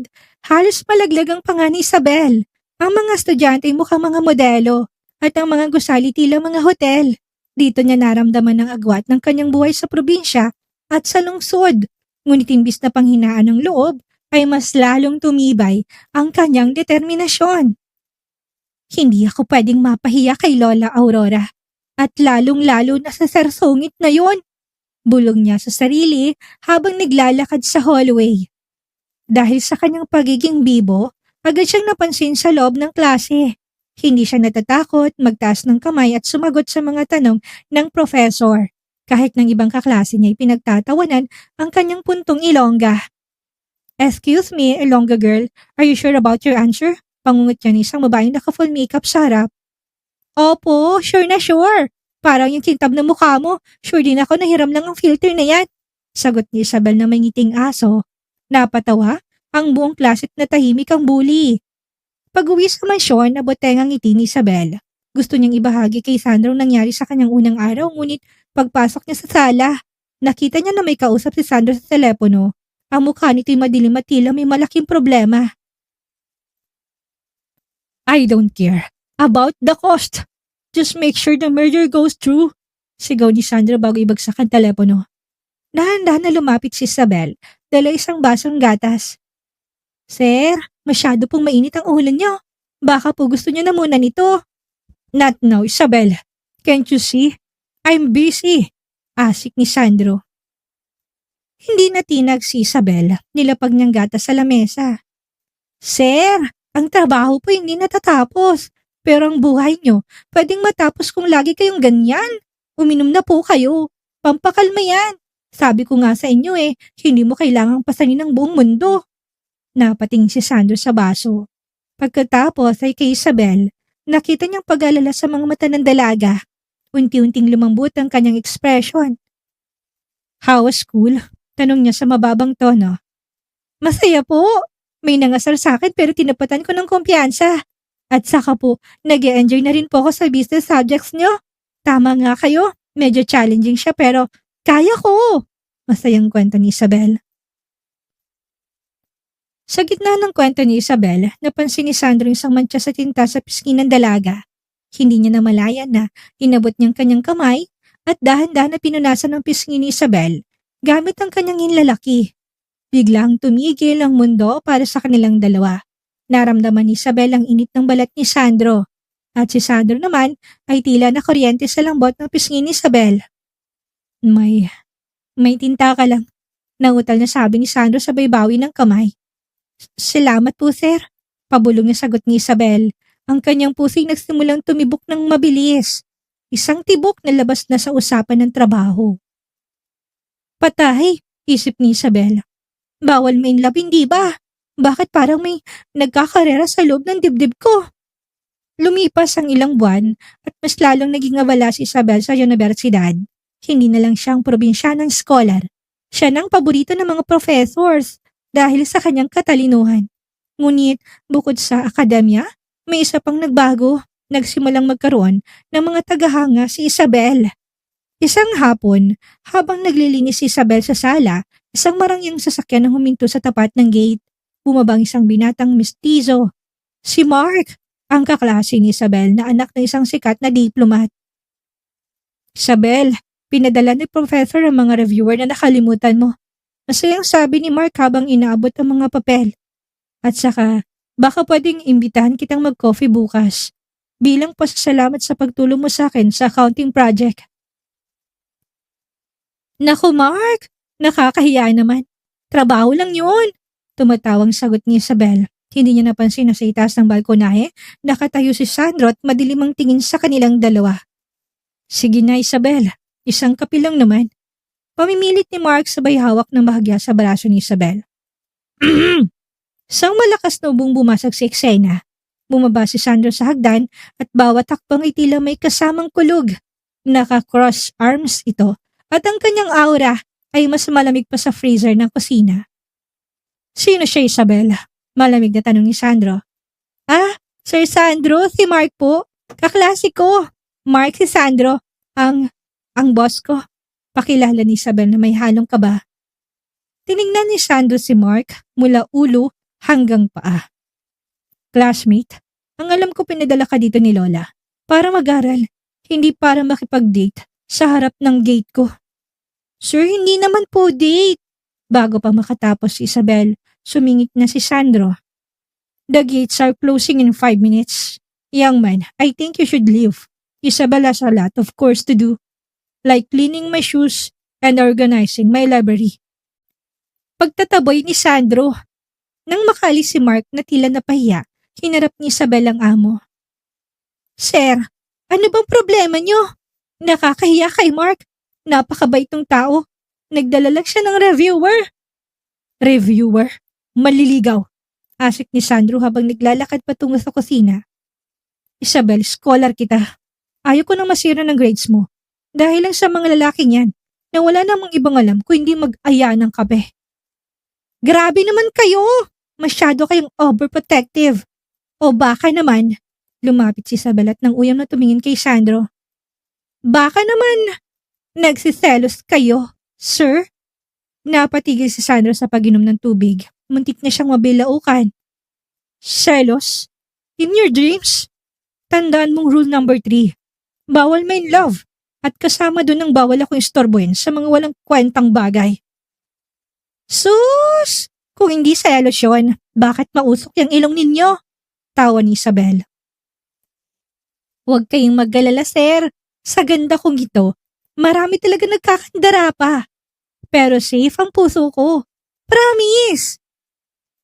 S1: halos malaglag ang panga ni Isabel. Ang mga estudyante ay mukhang mga modelo at ang mga gusali tila mga hotel. Dito niya naramdaman ang agwat ng kanyang buhay sa probinsya at sa lungsod. Ngunit imbis na panghinaan ng loob, ay mas lalong tumibay ang kanyang determinasyon. Hindi ako pwedeng mapahiya kay Lola Aurora at lalong-lalo na sa sarsungit na yon. Bulong niya sa sarili habang naglalakad sa hallway. Dahil sa kanyang pagiging bibo, agad siyang napansin sa loob ng klase. Hindi siya natatakot, magtaas ng kamay at sumagot sa mga tanong ng professor. Kahit ng ibang kaklase niya ay pinagtatawanan ang kanyang puntong Ilongga. "Excuse me, Ilongga girl, are you sure about your answer?" Pangungot niya ni isang babaeng naka-full makeup sa harap. "Opo, sure na sure. Parang yung kintab na mukha mo, sure din ako na hiram lang ang filter na yan." Sagot ni Isabel na may ngiting aso. Napatawa ang buong klase at natahimik ang bully. Pag-uwi sa mansyon, naboteng ang ngiti ni Isabel. Gusto niyang ibahagi kay Sandro ang nangyari sa kanyang unang araw, ngunit pagpasok niya sa sala, nakita niya na may kausap si Sandro sa telepono. Ang mukha nito'y madilim at tila may malaking problema. "I don't care about the cost. Just make sure the merger goes through," sigaw ni Sandro bago ibagsak ang telepono. Dahan-dahan na lumapit si Isabel, dala isang basong gatas. "Sir, masyado pong mainit ang ulo niyo. Baka po gusto niyo na muna nito." "Not now, Isabel. Can't you see? I'm busy," asik ni Sandro. Hindi natinag si Isabel, nilapag niyang gatas sa lamesa. "Sir, ang trabaho po hindi natatapos. Pero ang buhay niyo, pwedeng matapos kung lagi kayong ganyan. Uminom na po kayo. Pampakalma yan. Sabi ko nga sa inyo hindi mo kailangang pasanin ng buong mundo." Napatingin si Sandro sa baso. Pagkatapos ay kay Isabel, nakita niyang pag-alala sa mga mata ng dalaga. Unti-unting lumambot ang kanyang ekspresyon. "How was school?" tanong niya sa mababang tono. "Masaya po. May nangasar sa akin pero tinapatan ko ng kumpiyansa. At saka po, nag-e-enjoy na rin po ako sa business subjects niyo. Tama nga kayo, medyo challenging siya pero kaya ko." Masayang kwento ni Isabel. Sa gitna ng kwento ni Isabel, napansin ni Sandro isang mantsa sa tinta sa pisngi ng dalaga. Hindi niya namalayan na inabot niyang kanyang kamay at dahan-dahan na pinunasan ng pisngi ni Isabel gamit ang kanyang hinlalaki. Biglang tumigil ang mundo para sa kanilang dalawa. Naramdaman ni Isabel ang init ng balat ni Sandro at si Sandro naman ay tila na kuryente sa lambot ng pisngi ni Isabel. May tinta ka lang," nautal na sabi ni Sandro sa baybawi ng kamay. "Salamat po, sir," pabulong na sagot ni Isabel. Ang kanyang puso'y nagsimulang tumibok ng mabilis. Isang tibok na labas na sa usapan ng trabaho. "Patay," isip ni Isabel. "Bawal main love, hindi ba? Bakit parang may nagkakarera sa loob ng dibdib ko?" Lumipas ang ilang buwan at mas lalong naging abala si Isabel sa universidad. Hindi na lang siyang probinsyanang scholar. Siya nang paborito ng mga professors dahil sa kanyang katalinuhan. Ngunit bukod sa akademya, may isa pang nagbago. Nagsimulang magkaroon ng mga tagahanga si Isabel. Isang hapon, habang naglilinis si Isabel sa sala, isang marangyang sasakyan ang huminto sa tapat ng gate. Bumabang isang binatang mestizo. Si Mark, ang kaklase ni Isabel na anak ng isang sikat na diplomat. "Isabel, pinadala ni Professor ang mga reviewer na nakalimutan mo." Masayang sabi ni Mark habang inaabot ang mga papel. "At saka, baka pwedeng imbitahan kitang mag-coffee bukas bilang pasasalamat sa pagtulong mo sa akin sa accounting project." "Naku Mark, nakakahiya naman. Trabaho lang yun," tumatawang sagot ni Isabel. Hindi niya napansin na sa itaas ng balkonahe, nakatayo si Sandro at madilim ang tingin sa kanilang dalawa. "Sige na Isabel, isang kape lang naman." Pamimilit ni Mark sabay hawak ng bahagya sa braso ni Isabel. Isang malakas na ubong bumasag sa eksena. Bumaba si Sandro sa hagdan at bawat hakbang ay tila may kasamang kulog. Naka-cross arms ito at ang kanyang aura ay mas malamig pa sa freezer ng kusina. "Sino siya, Isabel?" Malamig na tanong ni Sandro. "Ah, Sir Sandro, si Mark po. Kaklase ko. Mark si Sandro, ang Ang boss ko, pakilala ni Isabel na may halong kaba. Tiningnan ni Sandro si Mark mula ulo hanggang paa. Classmate, ang alam ko pinadala ka dito ni Lola para mag-aral, hindi para makipag-date sa harap ng gate ko. Sir, hindi naman po date. Bago pa makatapos si Isabel, sumingit na si Sandro. The gates are closing in 5 minutes. Young man, I think you should leave. Isabel has a lot of course to do, like cleaning my shoes and organizing my library. Pagtataboy ni Sandro. Nang makalis si Mark na tila napahiya, hinarap ni Isabel ang amo. Sir, ano bang problema niyo? Nakakahiya kay Mark. Napakabait ng tao. Nagdala lang siya ng reviewer. Reviewer? Maliligaw. Asik ni Sandro habang naglalakad patungo sa kusina. Isabel, scholar kita. Ayaw ko nang masira ng grades mo. Dahil lang sa mga lalaking yan na wala namang ibang alam kung hindi mag-aya ng kape. Grabe naman kayo! Masyado kayong overprotective. O baka naman, lumapit si Isabel at nang uyam na tumingin kay Sandro. Baka naman, nagsiselos kayo, sir? Napatigil si Sandro sa pag-inom ng tubig. Muntik na siyang mabilaukan. Selos? In your dreams? Tandaan mong rule number 3. Bawal main love. At kasama doon ang bawal akong istorbohin sa mga walang kwentang bagay. Sus! Kung hindi selos yun, bakit mausok yung ilong ninyo? Tawa ni Isabel. Huwag kayong maggalala, sir. Sa ganda kong ito, marami talaga nagkakandara pa. Pero safe ang puso ko. Promise!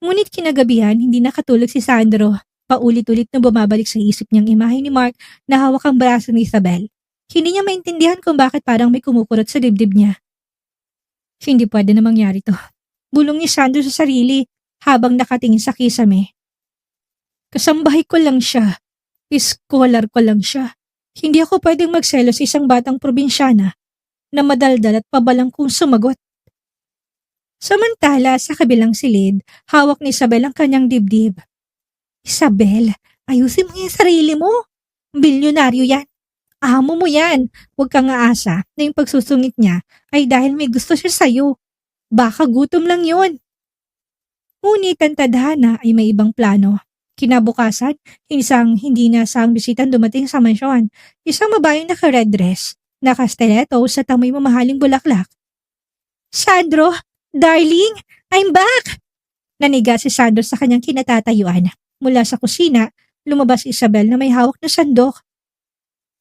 S1: Ngunit kinagabihan, hindi nakatulog si Sandro. Paulit-ulit na bumabalik sa isip niyang imahe ni Mark na hawak ang braso ni Isabel. Hindi niya maintindihan kung bakit parang may kumukurot sa dibdib niya. Hindi pwede na mangyari to. Bulong ni Sandro sa sarili habang nakatingin sa kisame. Kasambahay ko lang siya. Scholar ko lang siya. Hindi ako pwedeng magselos sa isang batang probinsyana na madaldal at pabalang kung sumagot. Samantala, sa kabilang silid, hawak ni Isabel ang kanyang dibdib. Isabel, ayusin mo yung sarili mo. Bilyonaryo yan. Amo mo yan. Huwag kang aasa na yung pagsusungit niya ay dahil may gusto siya sa'yo. Baka gutom lang yun. Ngunit ang tadhana ay may ibang plano. Kinabukasan, isang hindi nasang bisitang dumating sa mansyon. Isang babaeng naka-red dress, naka-stiletto sa tamoy mamahaling bulaklak. Sandro, darling, I'm back! Naniga si Sandro sa kanyang kinatatayuan. Mula sa kusina, lumabas si Isabel na may hawak na sandok.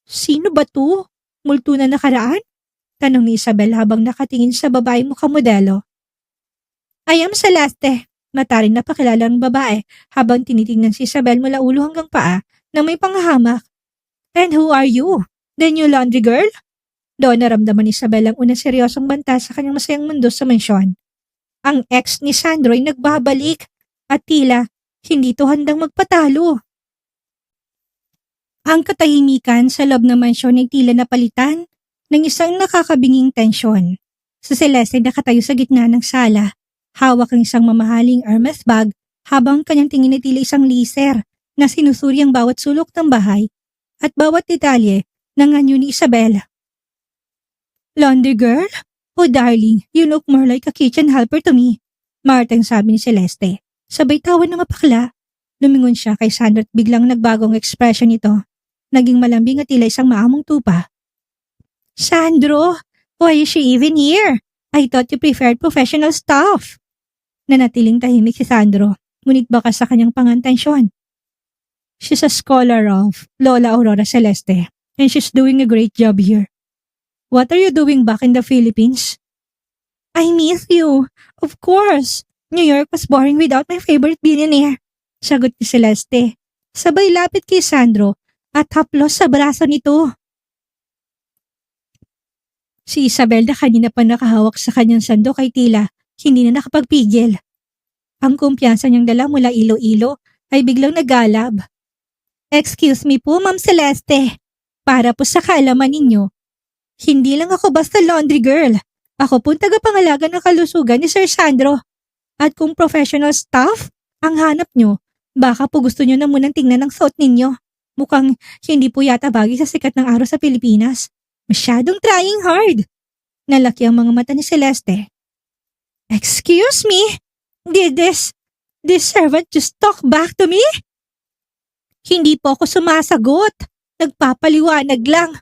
S1: Sino ba to? Multo na nakaraan? Tanong ni Isabel habang nakatingin sa babaeng mukhang modelo. I am Celeste. Mataring napakilala ng babae habang tinitingnan si Isabel mula ulo hanggang paa na may panghahamak. And who are you? The new laundry girl? Doon naramdaman ni Isabel ang unang seryosong banta sa kanyang masayang mundo sa mansyon. Ang ex ni Sandro ay nagbabalik at tila hindi to handang magpatalo. Ang katahimikan sa loob ng mansyon ay tila napalitan ng isang nakakabinging tensyon. Si Celeste ay nakatayo sa gitna ng sala. Hawak ang isang mamahaling Hermes bag habang kanyang tingin ay tila isang laser na sinusuri ang bawat sulok ng bahay at bawat detalye ng anyo ni Isabel. Laundry girl? Oh darling, you look more like a kitchen helper to me. Martang sabi ni Celeste. Sabay tawa ng mapakla. Lumingon siya kay Sandro at biglang nagbagong ekspresyon nito. Naging malambing at tila isang maamong tupa. Sandro, why is she even here? I thought you preferred professional staff. Nanatiling tahimik si Sandro, ngunit baka sa kanyang pangantensyon. She's a scholar of Lola Aurora Celeste, and she's doing a great job here. What are you doing back in the Philippines? I miss you. Of course. New York was boring without my favorite billionaire. Sagot ni Celeste. Sabay lapit kay Sandro at haplos sa braso nito. Si Isabel na kanina pa nakahawak sa kanyang sandok ay tila hindi na nakapagpigil. Ang kumpiyansa niyang dala mula ilo-ilo ay biglang nagalab. Excuse me po, Ma'am Celeste. Para po sa kaalaman ninyo, hindi lang ako basta laundry girl. Ako pong tagapangalaga ng kalusugan ni Sir Sandro. At kung professional staff ang hanap nyo, baka po gusto nyo na munang tingnan ang suot ninyo. Mukhang hindi po yata bagay sa sikat ng araw sa Pilipinas. Masyadong trying hard. Nalaki ang mga mata ni Celeste. Excuse me? Did this servant just talk back to me? Hindi po ako sumasagot. Nagpapaliwanag lang.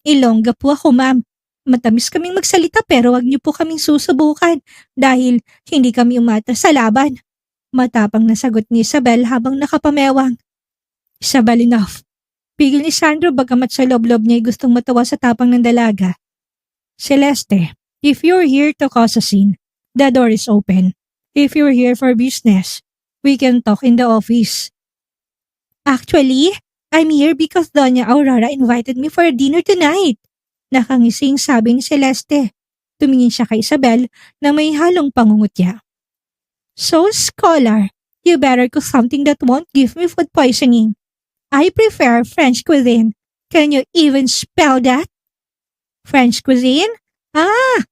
S1: Ilongga po ako, ma'am. Matamis kaming magsalita pero wag niyo po kaming susubukan dahil hindi kami umatras sa laban. Matapang na sagot ni Isabel habang nakapamewang. Isabel, enough. Pigil ni Sandro bagamat sa loob-loob niya ay gustong matawa sa tapang ng dalaga. Celeste, if you're here to cause a scene, the door is open. If you're here for business, we can talk in the office. Actually, I'm here because Doña Aurora invited me for dinner tonight. Nakangising sabi ni Celeste. Tumingin siya kay Isabel na may halong pangungutya. So, scholar, you better cook something that won't give me food poisoning. I prefer French cuisine. Can you even spell that? French cuisine?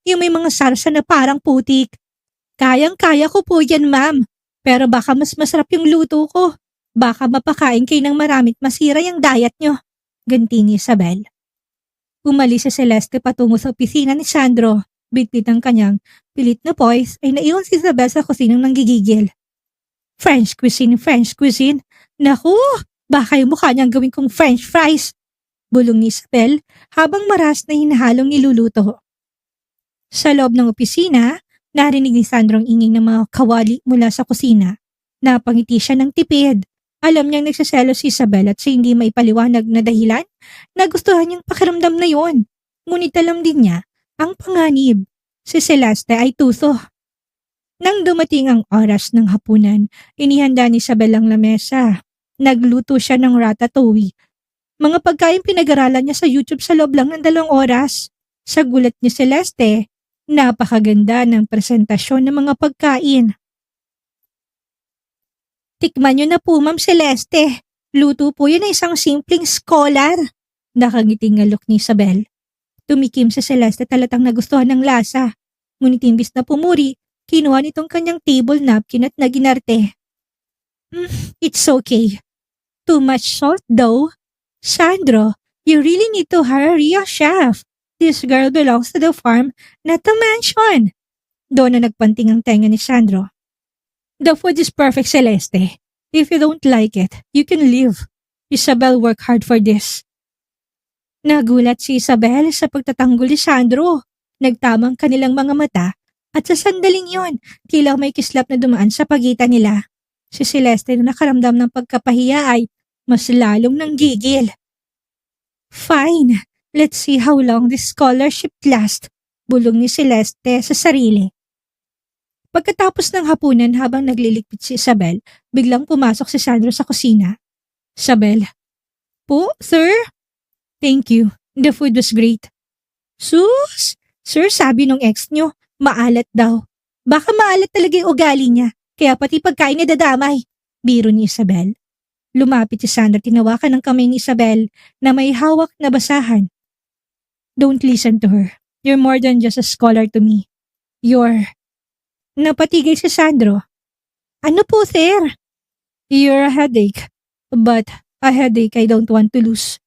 S1: Yung may mga sarsa na parang putik. Kayang-kaya ko po yan, ma'am. Pero baka mas masarap yung luto ko. Baka mapakain kayo ng maramit masira yung diet nyo. Ganti ni Isabel. Umalis si Celeste patungo sa opisina ni Sandro. Bitbit ang kanyang pilit na voice ay naiwan si Isabel sa kusinang nanggigigil. French cuisine, French cuisine. Naku, baka yung mukha niyang gawin kong French fries. Bulong ni Isabel habang maras na hinahalong niluluto. Sa loob ng opisina, narinig ni Sandro ang inging ng mga kawali mula sa kusina. Napangiti siya ng tipid. Alam niyang nagsiselos si Isabel at sa hindi maipaliwanag na dahilan, nagustuhan niyang pakiramdam na yon. Ngunit alam din niya, ang panganib, si Celeste ay tuso. Nang dumating ang oras ng hapunan, inihanda ni Isabel ang lamesa. Nagluto siya ng ratatouille. Mga pagkain pinag-aralan niya sa YouTube sa loob lang ng 2 oras. Sa gulat ni Celeste, napakaganda ng presentasyon ng mga pagkain. Tikman niyo na po, Ma'am Celeste. Luto po yun ng isang simpleng scholar. Nakangiting alok ni Isabel. Tumikim si Celeste talatang nagustuhan ng lasa. Ngunit imbis na pumuri, kinuha nitong kanyang table napkin at naginarte. It's okay. Too much salt though. Sandro, you really need to hire a real chef. This girl belongs to the farm, not the mansion. Doon na nagpanting ang tenga ni Sandro. The food is perfect, Celeste. If you don't like it, you can leave. Isabel worked hard for this. Nagulat si Isabel sa pagtatanggol ni Sandro. Nagtamang kanilang mga mata at sa sandaling yon, tila may kislap na dumaan sa pagitan nila. Si Celeste na nakaramdam ng pagkapahiya ay mas lalong nanggigil. Fine, let's see how long this scholarship lasts, bulong ni Celeste sa sarili. Pagkatapos ng hapunan habang nagliligpit si Isabel, biglang pumasok si Sandro sa kusina. Isabel. Po, sir? Thank you. The food was great. Sus! Sir, sabi nung ex nyo, maalat daw. Baka maalat talaga yung ugali niya, kaya pati pagkain niya dadamay. Biro ni Isabel. Lumapit si Sandro, tinawakan ng kamay ni Isabel na may hawak na basahan. Don't listen to her. You're more than just a scholar to me. Napatigil si Sandro. Ano po, sir? You're a headache. But a headache I don't want to lose.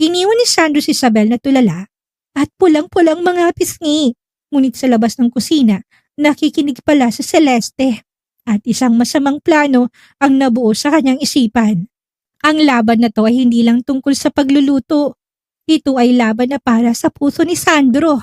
S1: Iniwan ni Sandro si Isabel na tulala at pulang-pulang mga pisngi. Ngunit sa labas ng kusina, nakikinig pala si Celeste. At isang masamang plano ang nabuo sa kanyang isipan. Ang laban na to ay hindi lang tungkol sa pagluluto. Ito ay laban na para sa puso ni Sandro.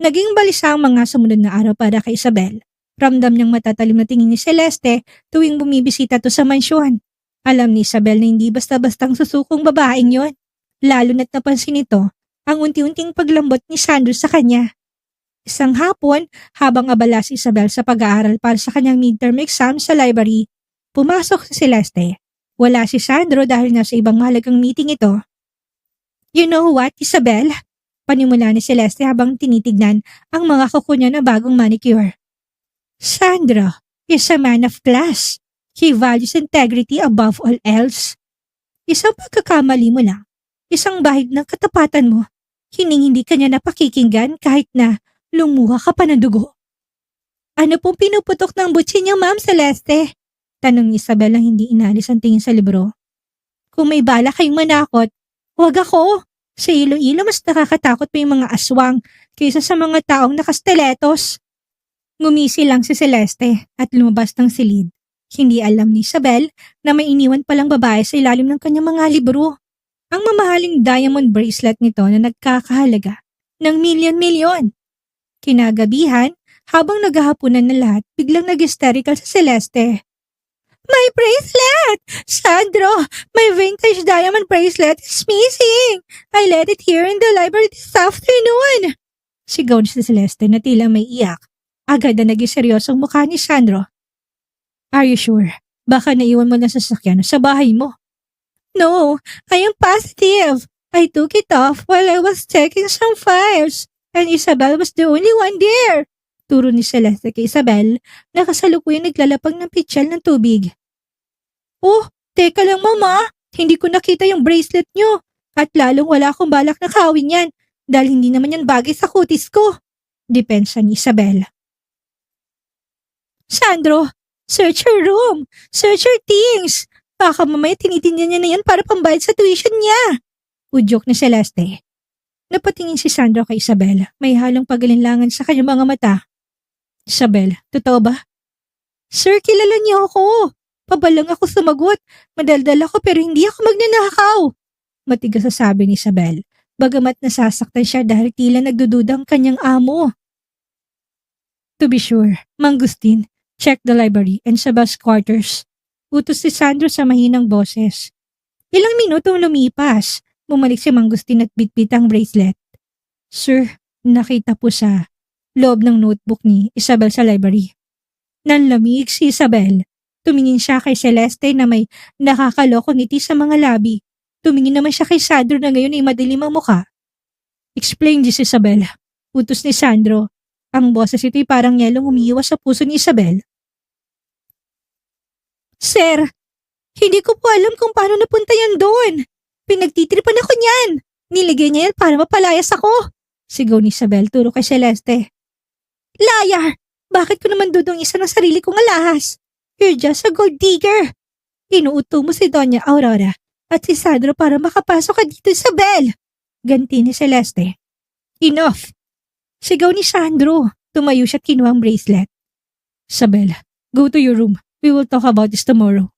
S1: Naging balisa ang mga sumunod na araw para kay Isabel. Ramdam niyang matatalim na tingin ni Celeste tuwing bumibisita to sa mansyon. Alam ni Isabel na hindi basta-bastang susukong babaeng yon. Lalo na't napansin nito ang unti-unting paglambot ni Sandro sa kanya. Isang hapon, habang abala si Isabel sa pag-aaral para sa kanyang midterm exam sa library, pumasok si Celeste. Wala si Sandro dahil nasa ibang mahalagang meeting ito. You know what, Isabel? Panimula ni Celeste habang tinitignan ang mga kuko niya na bagong manicure. Sandro is a man of class. He values integrity above all else. Isang pagkakamali mo lang, isang bahid ng katapatan mo, hindi ka niya napakikinggan kahit na lumuha ka pa ng dugo. Ano pong pinuputok ng butsi niyo, Ma'am Celeste? Tanong ni Isabel ang hindi inalis ang tingin sa libro. Kung may bala kayong manakot, huwag ako. Sa Iloilo mas nakakatakot pa yung mga aswang kaysa sa mga taong nakasteletos. Ngumisi lang si Celeste at lumabas ng silid. Hindi alam ni Isabel na may iniwan palang babae sa ilalim ng kanyang mga libro. Ang mamahaling diamond bracelet nito na nagkakahalaga ng milyon-milyon. Kinagabihan, habang naghahapunan na lahat, biglang nag-hysterical sa Celeste. My bracelet! Sandro, my vintage diamond bracelet is missing! I left it here in the library this afternoon! Sigaw ni si Celeste na tila may iyak. Agad na naging seryosong mukha ni Sandro. Are you sure? Baka naiwan mo na sa sasakyan sa bahay mo. No, I am positive. I took it off while I was checking some files, and Isabel was the only one there. Turo ni Celeste kay Isabel na kasalukuyang naglalapag ng pitsyal ng tubig. Oh, teka lang mama, hindi ko nakita yung bracelet nyo at lalong wala akong balak na kawin yan dahil hindi naman yan bagay sa kutis ko. Depensa ni Isabel. Sandro, search your room, search your things. Baka mamaya tinitinyan niya na yan para pambayad sa tuition niya. Udyok ni Celeste. Napatingin si Sandro kay Isabel. May halong pag-alinlangan sa kanyang mga mata. Isabel, totoo ba? Sir, kilala niyo ako. Pabalang ako sumagot. Madaldal ako pero hindi ako magnanakaw. Matigas sa sabi ni Isabel. Bagamat nasasaktan siya dahil tila nagdududa ang kanyang amo. To be sure, Mangustin, check the library and sa bus quarters. Utos si Sandro sa mahinang boses. Ilang minutong lumipas, bumalik si Mangustin at bitbit ang bracelet. Sir, nakita po sa loob ng notebook ni Isabel sa library. Nanlamig si Isabel. Tumingin siya kay Celeste na may nakakalokong ngiti sa mga labi. Tumingin naman siya kay Sandro na ngayon ay madilim ang muka. Explain this, Isabel. Utos ni Sandro. Ang boses ito'y parang yelong umiiwas sa puso ni Isabel. Sir, hindi ko po alam kung paano napunta yan doon. Pinagtitripan ako niyan. Niligay niya yan para mapalayas ako. Sigaw ni Isabel turo kay Celeste. Liar! Bakit ko naman dudong isa ng sarili kong alahas? You're just a gold digger. Inuuto mo si Doña Aurora at si Sandro para makapasok ka dito, Isabel. Ganti ni Celeste. Enough! Sigaw ni Sandro. Tumayo siya at kinuha ang bracelet. Isabel, go to your room. We will talk about this tomorrow.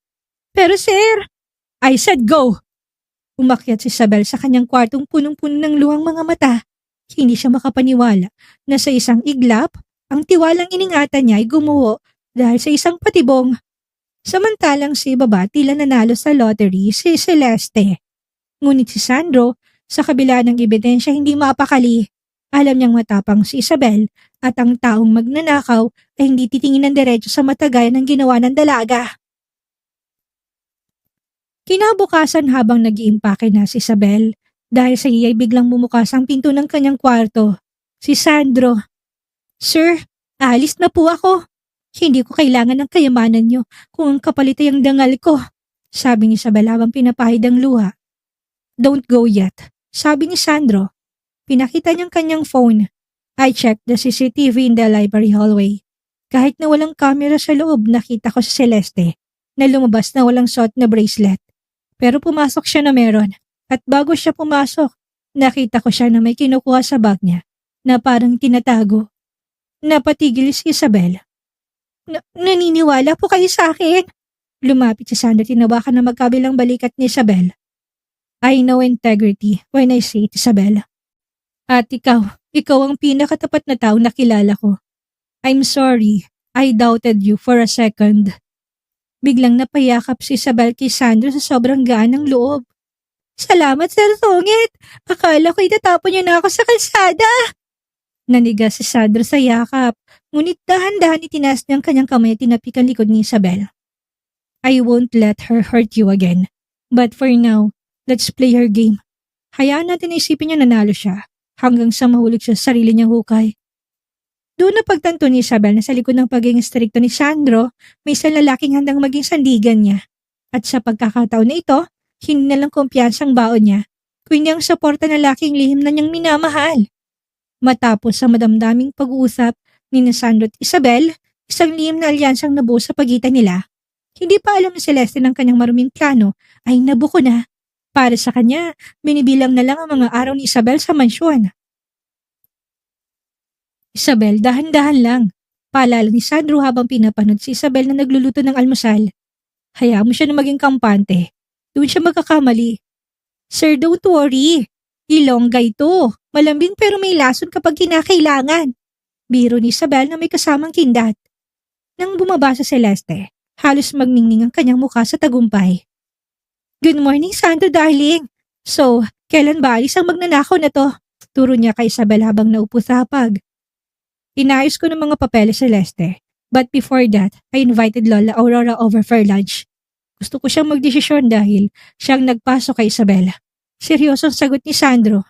S1: Pero sir, I said go. Umakyat si Isabel sa kanyang kwartong punong-puno ng luhang mga mata. Hindi siya makapaniwala na sa isang iglap, ang tiwalang iningatan niya ay gumuho dahil sa isang patibong. Samantalang si baba tila nanalo sa lottery si Celeste. Ngunit si Sandro, sa kabila ng ebidensya hindi mapakali. Alam niyang matapang si Isabel at ang taong magnanakaw ay hindi titingin ng diretso sa mata gaya ng ginawa ng dalaga. Kinabukasan habang nag-iimpake na si Isabel, dahil sa iya ay biglang bumukas ang pinto ng kanyang kwarto. Si Sandro. Sir, alis na po ako. Hindi ko kailangan ng kayamanan niyo kung ang kapalit ay ang dangal ko. Sabi ni Isabel habang pinapahid ang luha. Don't go yet, sabi ni Sandro. Pinakita niyang kanyang phone. I checked the CCTV in the library hallway. Kahit na walang camera sa loob, nakita ko si Celeste na lumabas na walang suot na bracelet. Pero pumasok siya na meron. At bago siya pumasok, nakita ko siya na may kinukuha sa bag niya na parang tinatago. Napatigil si Isabel. Naniniwala po kayo sa akin? Lumapit si Sandra at tinawakan na magkabilang balikat ni Isabel. I know integrity when I say it, Isabel. At ikaw ang pinakatapat na tao na kilala ko. I'm sorry, I doubted you for a second. Biglang napayakap si Isabel kay Sandro sa sobrang gaan ng loob. Salamat, Sir Songit. Akala ko itatapon niyo na ako sa kalsada. Nanigas si Sandro sa yakap, ngunit dahan-dahan itinaas niya ang kanyang kamay at tinapik ang likod ni Isabel. I won't let her hurt you again. But for now, let's play her game. Hayaan natin na isipin niya nanalo siya hanggang sa mahulog siya sa sarili niyang hukay. Doon na pagtanto ni Isabel na sa likod ng pagiging strikto ni Sandro, may isang lalaking handang maging sandigan niya. At sa pagkakataon na ito, hindi na lang kumpiyansang baon niya, kundi ang suporta ng laking lihim na niyang minamahal. Matapos sa madamdaming pag-uusap ni Sandro at Isabel, isang lihim na alyansang nabuo sa pagitan nila. Hindi pa alam ni Celeste ng kanyang maruming plano ay nabuko na. Para sa kanya, binibilang na lang ang mga araw ni Isabel sa mansyon. Isabel, dahan-dahan lang. Paalala ni Sandro habang pinapanood si Isabel na nagluluto ng almusal. Hayaan mo siya na maging kampante. Doon siya magkakamali. Sir, don't worry. Ilongga ito. Malambing pero may lason kapag kinakailangan. Biro ni Isabel na may kasamang kindat. Nang bumaba sa Celeste, halos magningning ang kanyang mukha sa tagumpay. Good morning, Sandro darling. So, kailan ba alis ang magnanakaw na to? Turo niya kay Isabel habang naupo sa hapag. Inayos ko ng mga papeles, Celeste. But before that, I invited Lola Aurora over for lunch. Gusto ko siyang magdesisyon dahil siyang nagpasok kay Isabel. Seryosong sagot ni Sandro.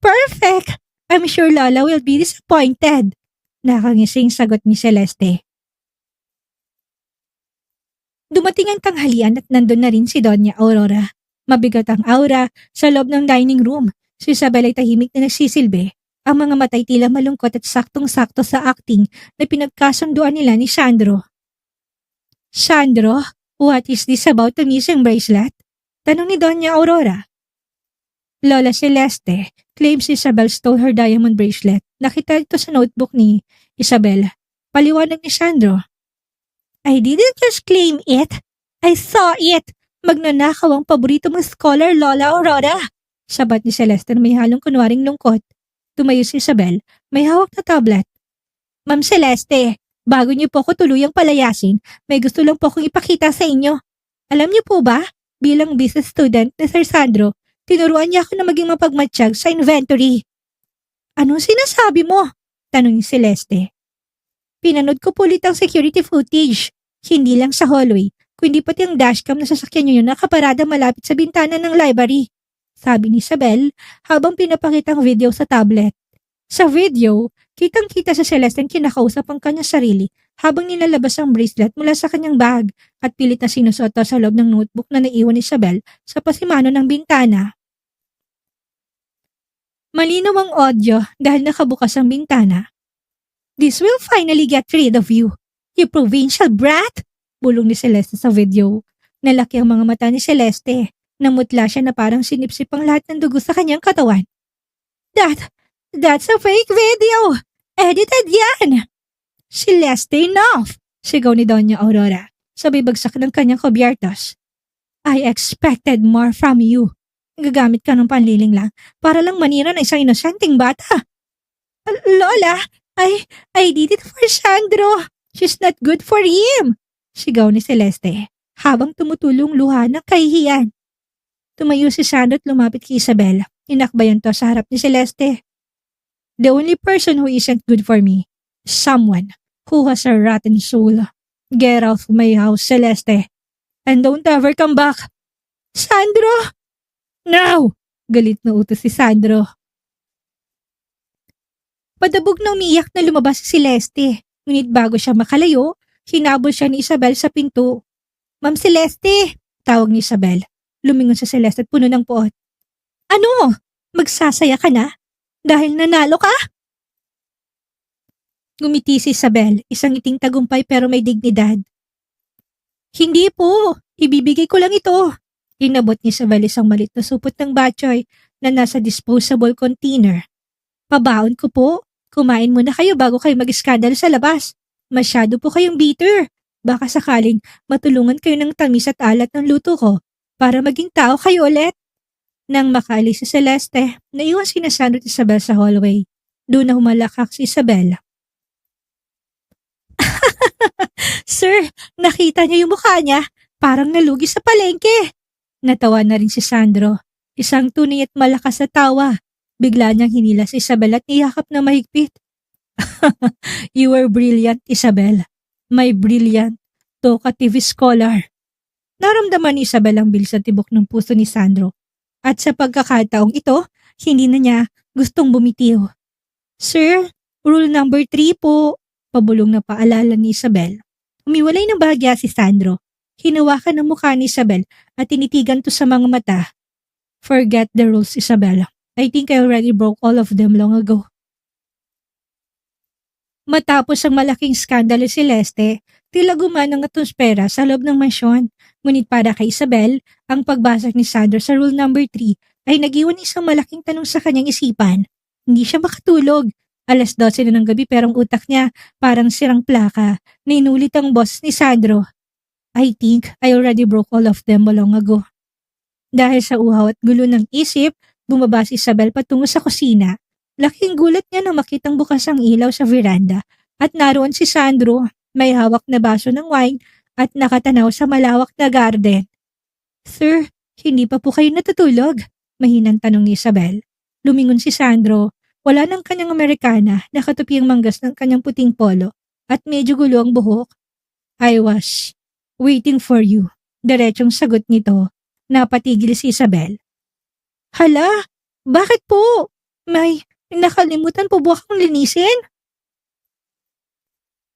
S1: Perfect! I'm sure Lola will be disappointed. Nakangising sagot ni Celeste. Dumating ang tanghalian at nandun na rin si Doña Aurora. Mabigat ang aura sa loob ng dining room. Si Isabel ay tahimik na nagsisilbi. Ang mga matay tila malungkot at saktong-sakto sa acting na pinagkasunduan nila ni Sandro. Sandro, what is this about the missing bracelet? Tanong ni Doña Aurora. Lola Celeste claims Isabel stole her diamond bracelet. Nakita ito sa notebook ni Isabel. Paliwanag ni Sandro. I didn't just claim it. I saw it. Magnanakaw ang paborito mong scholar, Lola Aurora. Sabat ni Celeste na may halong kunwaring lungkot. Tumayo si Isabel, may hawak na tablet. Ma'am Celeste, bago niyo po ako tuluyang palayasin, may gusto lang po akong ipakita sa inyo. Alam niyo po ba, bilang business student ni Sir Sandro, tinuruan niya ako na maging mapagmatsyag sa inventory. Anong sinasabi mo? Tanong ni Celeste. Pinanood ko po ulit ang security footage. Hindi lang sa hallway, kundi pati ang dashcam na sasakyan niyo yun nakaparada malapit sa bintana ng library. Sabi ni Isabel habang pinapakita ang video sa tablet. Sa video, kitang-kita sa Celeste ang kinakausap ang kanyang sarili habang nilalabas ang bracelet mula sa kanyang bag at pilit na sinusuot sa loob ng notebook na naiwan ni Isabel sa pasimano ng bintana. Malinaw ang audio dahil nakabukas ang bintana. This will finally get rid of you, you provincial brat! Bulong ni Celeste sa video. Nalaki ang mga mata ni Celeste. Namutla siya na parang sinipsip ang lahat ng dugo sa kanyang katawan. That's a fake video! Edited yan! Celeste, enough! Sigaw ni Doña Aurora. Sabay bagsak ng kanyang kobyertos. I expected more from you. Gagamit ka ng panliling lang para lang manira ng isang inosenteng bata. Lola, I did it for Sandro. She's not good for him. Sigaw ni Celeste habang tumutulong luha ng kahihiyan. Tumayo si Sandro at lumapit kay Isabel. Inakbayan to sa harap ni Celeste. The only person who isn't good for me is someone who has a rotten soul. Get out of my house, Celeste. And don't ever come back. Sandro! Now! Galit na utos si Sandro. Padabog na umiyak na lumabas si Celeste. Ngunit bago siya makalayo, hinabol siya ni Isabel sa pinto. Ma'am Celeste! Tawag ni Isabel. Lumingon sa Celeste at puno ng poot. Ano? Magsasaya ka na? Dahil nanalo ka? Ngumiti si Isabel, isang iting tagumpay pero may dignidad. Hindi po, ibibigay ko lang ito. Inabot ni Isabel isang malit na supot ng batchoy na nasa disposable container. Pabaon ko po, kumain muna kayo bago kayo mag-iskandalo sa labas. Masyado po kayong bitter. Baka sakaling matulungan kayo ng tamis at alat ng luto ko para maging tao kayo ulit. Nang makaalis si Celeste, naiwan si Sandro at Isabel sa hallway. Doon na humalakak si Isabel. Sir, nakita niyo yung mukha niya. Parang nalugi sa palengke. Natawa na rin si Sandro. Isang tunay at malakas na tawa. Bigla niyang hinila si Isabel at niyakap na mahigpit. You were brilliant, Isabel. My brilliant, talkative scholar. Naramdaman ni Isabel ang bilis at tibok ng puso ni Sandro. At sa pagkakataong ito, hindi na niya gustong bumitiw. Sir, rule number 3 po. Pabulong na paalala ni Isabel. Umiwalay ng bahagya si Sandro. Hinawakan ng mukha ni Isabel at tinitigan to sa mga mata. Forget the rules, Isabel. I think I already broke all of them long ago. Matapos ang malaking skandalo si Celeste, tila gumanang atmosfera sa loob ng mansyon. Ngunit para kay Isabel, ang pagbasa ni Sandro sa rule number 3 ay nag-iwan isang malaking tanong sa kanyang isipan. Hindi siya makatulog. 12:00 na ng gabi pero ang utak niya parang sirang plaka na inulit ang boss ni Sandro. I think I already broke all of them long ago. Dahil sa uhaw at gulo ng isip, bumaba si Isabel patungo sa kusina. Laking gulat niya na makitang bukas ang ilaw sa veranda at naroon si Sandro, may hawak na baso ng wine at nakatanaw sa malawak na garden. Sir, hindi pa po kayo natutulog? Mahinang tanong ni Isabel. Lumingon si Sandro. Wala ng kanyang Amerikana, nakatupi ang manggas ng kanyang puting polo at medyo gulo ang buhok. I was waiting for you. Diretsong sagot nito. Napatigil si Isabel. Hala, bakit po? May nakalimutan po ba akong linisin?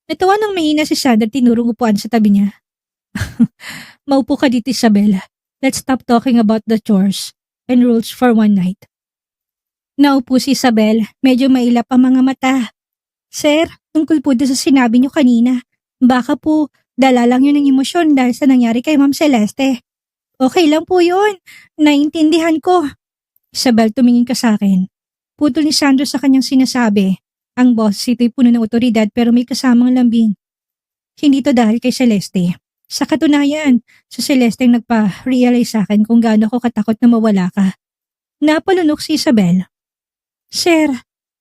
S1: Natawa ng mahina si Sandra tinurong upuan sa tabi niya. Maupo ka dito, Isabel. Let's stop talking about the chores and rules for one night. Naupo si Isabel, medyo mailap ang mga mata. Sir, tungkol po doon sa sinabi niyo kanina. Baka po, dala lang yun ng emosyon dahil sa nangyari kay Ma'am Celeste. Okay lang po yun. Naintindihan ko. Isabel, tumingin ka sa akin. Putol ni Sandro sa kanyang sinasabi. Ang boss, ito'y puno ng otoridad pero may kasamang lambing. Hindi to dahil kay Celeste. Sa katunayan, sa Celeste ang nagpa-realize sa akin kung gaano ako katakot na mawala ka. Napalunok si Isabel. Sir,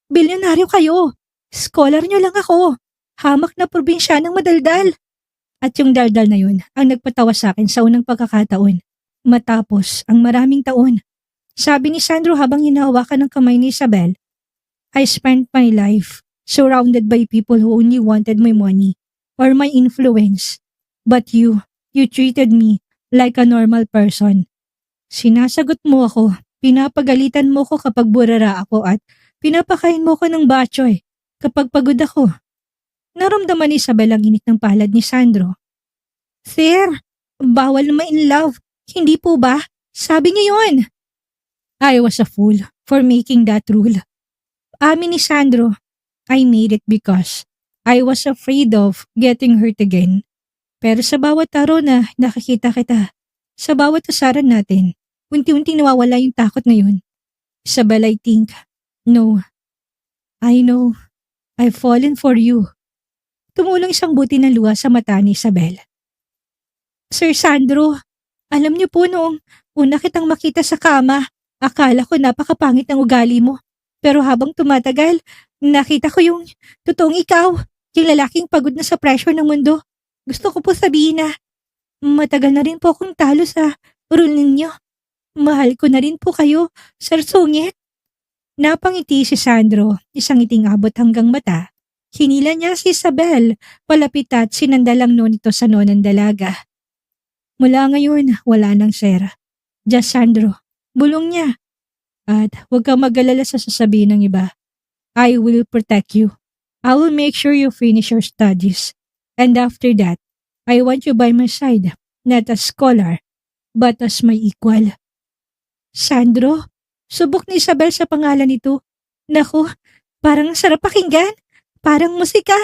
S1: bilyonaryo kayo. Scholar niyo lang ako. Hamak na probinsyanang madaldal. At yung daldal na yun ang nagpatawa sa akin sa unang pagkakataon. Matapos ang maraming taon. Sabi ni Sandro habang hinahawakan ng kamay ni Isabel, I spent my life surrounded by people who only wanted my money or my influence. But you treated me like a normal person. Sinasagot mo ako, pinapagalitan mo ko kapag burara ako at pinapakain mo ko ng batchoy kapag pagod ako. Naramdaman ni Isabel ang init ng palad ni Sandro. Sir, bawal na in love. Hindi po ba? Sabi niyo yun. I was a fool for making that rule. Amin ni Sandro, I made it because I was afraid of getting hurt again. Pero sa bawat araw na nakikita kita, sa bawat asaran natin, unti-unti nawawala yung takot na yun. Isabel, I think, no, I know, I've fallen for you. Tumulong isang buti ng luha sa mata ni Isabel. Sir Sandro, alam niyo po noong una kitang makita sa kama, akala ko napakapangit ng ugali mo. Pero habang tumatagal, nakita ko yung totoong ikaw, yung lalaking pagod na sa pressure ng mundo. Gusto ko po sabihin na matagal na rin po akong talo sa rule ninyo. Mahal ko na rin po kayo, Sir Sungit. Napangiti si Sandro, isang ngiting abot hanggang mata. Hinila niya si Isabel, palapit at sinandalang noon ito sa nonang dalaga. Mula ngayon, wala nang Sir. Just Sandro, bulong niya. At huwag kang mag-alala sa sasabihin ng iba. I will protect you. I will make sure you finish your studies. And after that, I want you by my side, not as scholar, but as my equal. Sandro, subok ni Isabel sa pangalan nito. Naku, parang sarap pakinggan. Parang musika.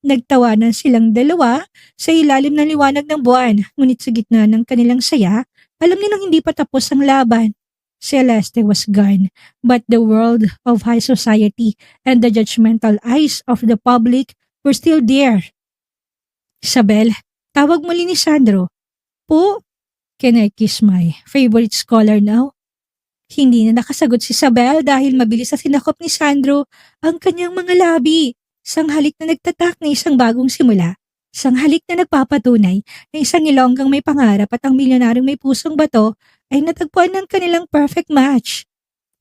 S1: Nagtawanan silang dalawa sa ilalim ng liwanag ng buwan, ngunit sa gitna ng kanilang saya, alam nilang hindi pa tapos ang laban. Celeste was gone, but the world of high society and the judgmental eyes of the public were still there. Isabel, tawag muli ni Sandro. Po, can I kiss my favorite scholar now? Hindi na nakasagot si Isabel dahil mabilis na sinakop ni Sandro ang kanyang mga labi. Sanghalik na nagtatak na isang bagong simula. Sanghalik na nagpapatunay na isang Ilonggang may pangarap at ang milyonaryong may pusong bato ay natagpuan ng kanilang perfect match.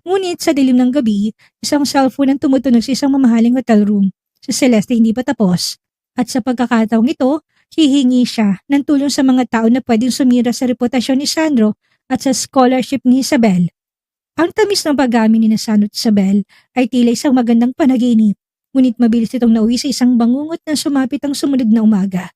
S1: Ngunit sa dilim ng gabi, isang cellphone ang tumutunog sa isang mamahaling hotel room. Si Celeste hindi pa tapos. At sa pagkakataong ito, hihingi siya ng tulong sa mga tao na pwedeng sumira sa reputasyon ni Sandro at sa scholarship ni Isabel. Ang tamis ng pag-amin ni Sandro at Isabel ay tila isang magandang panaginip. Ngunit mabilis itong nauwi sa isang bangungot na sumapit ang sumunod na umaga.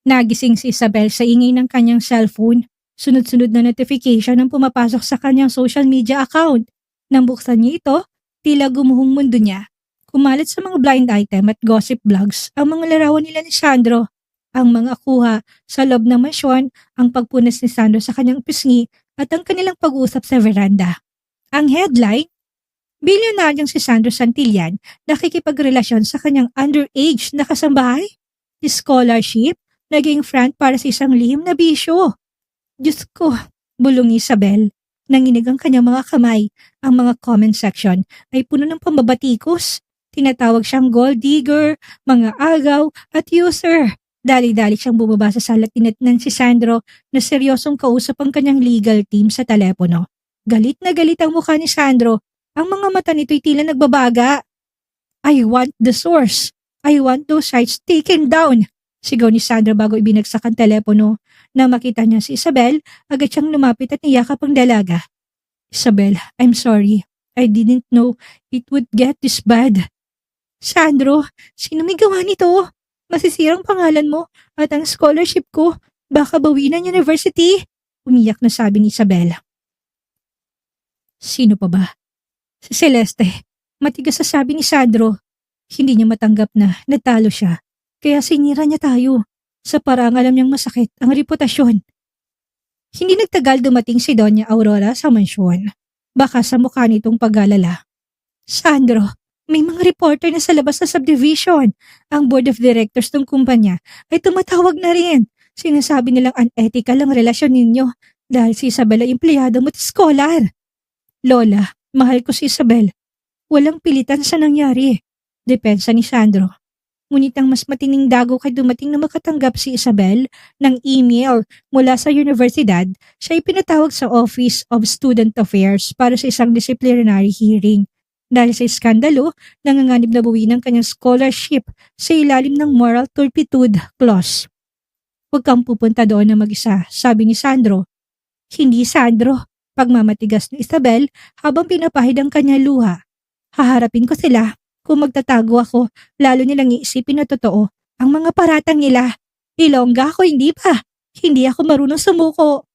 S1: Nagising si Isabel sa ingay ng kanyang cellphone. Sunod-sunod na notification ang pumapasok sa kanyang social media account. Nang buksan niya ito, tila gumuhong mundo niya. Kumalat sa mga blind item at gossip blogs ang mga larawan nila ni Sandro. Ang mga kuha sa loob ng mansyon, ang pagpunas ni Sandro sa kanyang pisngi at ang kanilang pag-usap sa veranda. Ang headline, bilyonaryong si Sandro Santillan nakikipagrelasyon sa kanyang underage na kasambahay. Scholarship, naging front para sa isang lihim na bisyo. Diyos ko, bulong ni Isabel. Nanginig ang kanyang mga kamay. Ang mga comment section ay puno ng pambabatikos. Tinatawag siyang gold digger, mga agaw at user. Dali-dali siyang bumaba sa sala at tinatnan si Sandro na seryosong kausap ang kanyang legal team sa telepono. Galit na galit ang mukha ni Sandro. Ang mga mata nito'y tila nagbabaga. I want the source. I want those sites taken down. Sigaw ni Sandro bago ibinagsak ang telepono. Nang makita niya si Isabel, agad siyang lumapit at niyakap ang dalaga. Isabel, I'm sorry. I didn't know it would get this bad. Sandro, sino may gawa nito? Masisirang pangalan mo at ang scholarship ko. Baka bawiin ang university. Umiyak na sabi ni Isabel. Sino pa ba? Si Celeste. Matigas sa sabi ni Sandro. Hindi niya matanggap na natalo siya. Kaya sinira niya tayo. Sa parang alam niyang masakit ang reputasyon. Hindi nagtagal dumating si Doña Aurora sa mansyon. Baka sa mukha nitong pag-alala. Sandro, may mga reporter na sa labas ng subdivision. Ang board of directors ng kumpanya ay tumatawag na rin. Sinasabi nilang unethical ang relasyon ninyo dahil si Isabel ay empleyado mo at scholar. Lola, mahal ko si Isabel. Walang pilitan sa nangyari. Depensa ni Sandro. Ngunit ang mas matining dago kay dumating na makatanggap si Isabel ng email mula sa universidad, siya ay pinatawag sa Office of Student Affairs para sa isang disciplinary hearing. Dahil sa iskandalo, nanganganib na buwi ng kanyang scholarship sa ilalim ng moral turpitude clause. Huwag kang pupunta doon na mag-isa, sabi ni Sandro. Hindi Sandro, pagmamatigas ni Isabel habang pinapahid ang kanyang luha. Haharapin ko sila. Kung magtatago ako, lalo nilang iisipin na totoo ang mga paratang nila. Ilongga ako, hindi pa. Hindi ako marunong sumuko.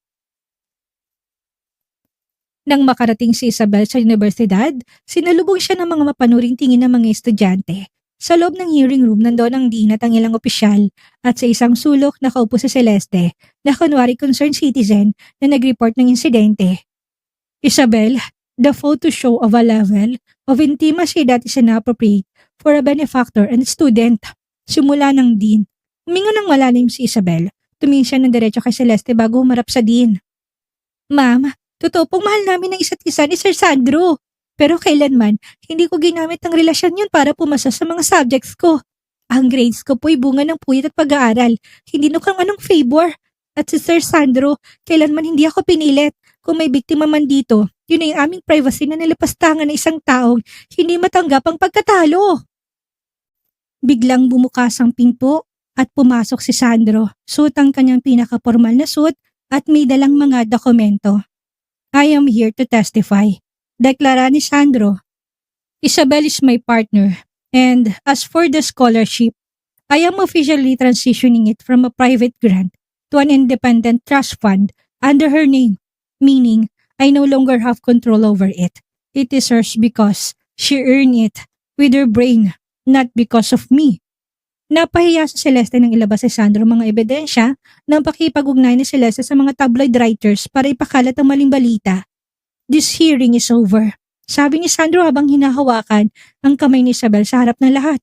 S1: Nang makarating si Isabel sa universidad, sinalubong siya ng mga mapanuring tingin ng mga estudyante. Sa loob ng hearing room nandoon ang dean at ang ilang opisyal at sa isang sulok nakaupo si Celeste na kunwari concerned citizen na nag-report ng insidente. Isabel, the photo show of a level of intimacy that is inappropriate for a benefactor and student. Simula ng dean. Huminga ng malalim si Isabel. Tumingin siya ng diretso kay Celeste bago humarap sa dean. Ma'am, totoo pong mahal namin ng isa't isa ni Sir Sandro. Pero kailanman, hindi ko ginamit ang relasyon yun para pumasa sa mga subjects ko. Ang grades ko po'y bunga ng puyat at pag-aaral. Hindi no kang anong favor. At si Sir Sandro, kailanman hindi ako pinilit. Kung may biktima man dito, yun ay aming privacy na nalapastangan ng isang taong hindi matanggap ang pagkatalo. Biglang bumukas ang pinto at pumasok si Sandro. Suot ang kanyang pinakapormal na suit at may dalang mga dokumento. I am here to testify. Deklara ni Sandro. Isabel is my partner and as for the scholarship, I am officially transitioning it from a private grant to an independent trust fund under her name, meaning I no longer have control over it. It is hers because she earned it with her brain, not because of me. Napahiya sa Celeste nang ilabas si Sandro mga ebidensya ng pakipag-ugnay ni Celeste sa mga tabloid writers para ipakalat ang maling balita. This hearing is over, sabi ni Sandro habang hinahawakan ang kamay ni Isabel sa harap ng lahat.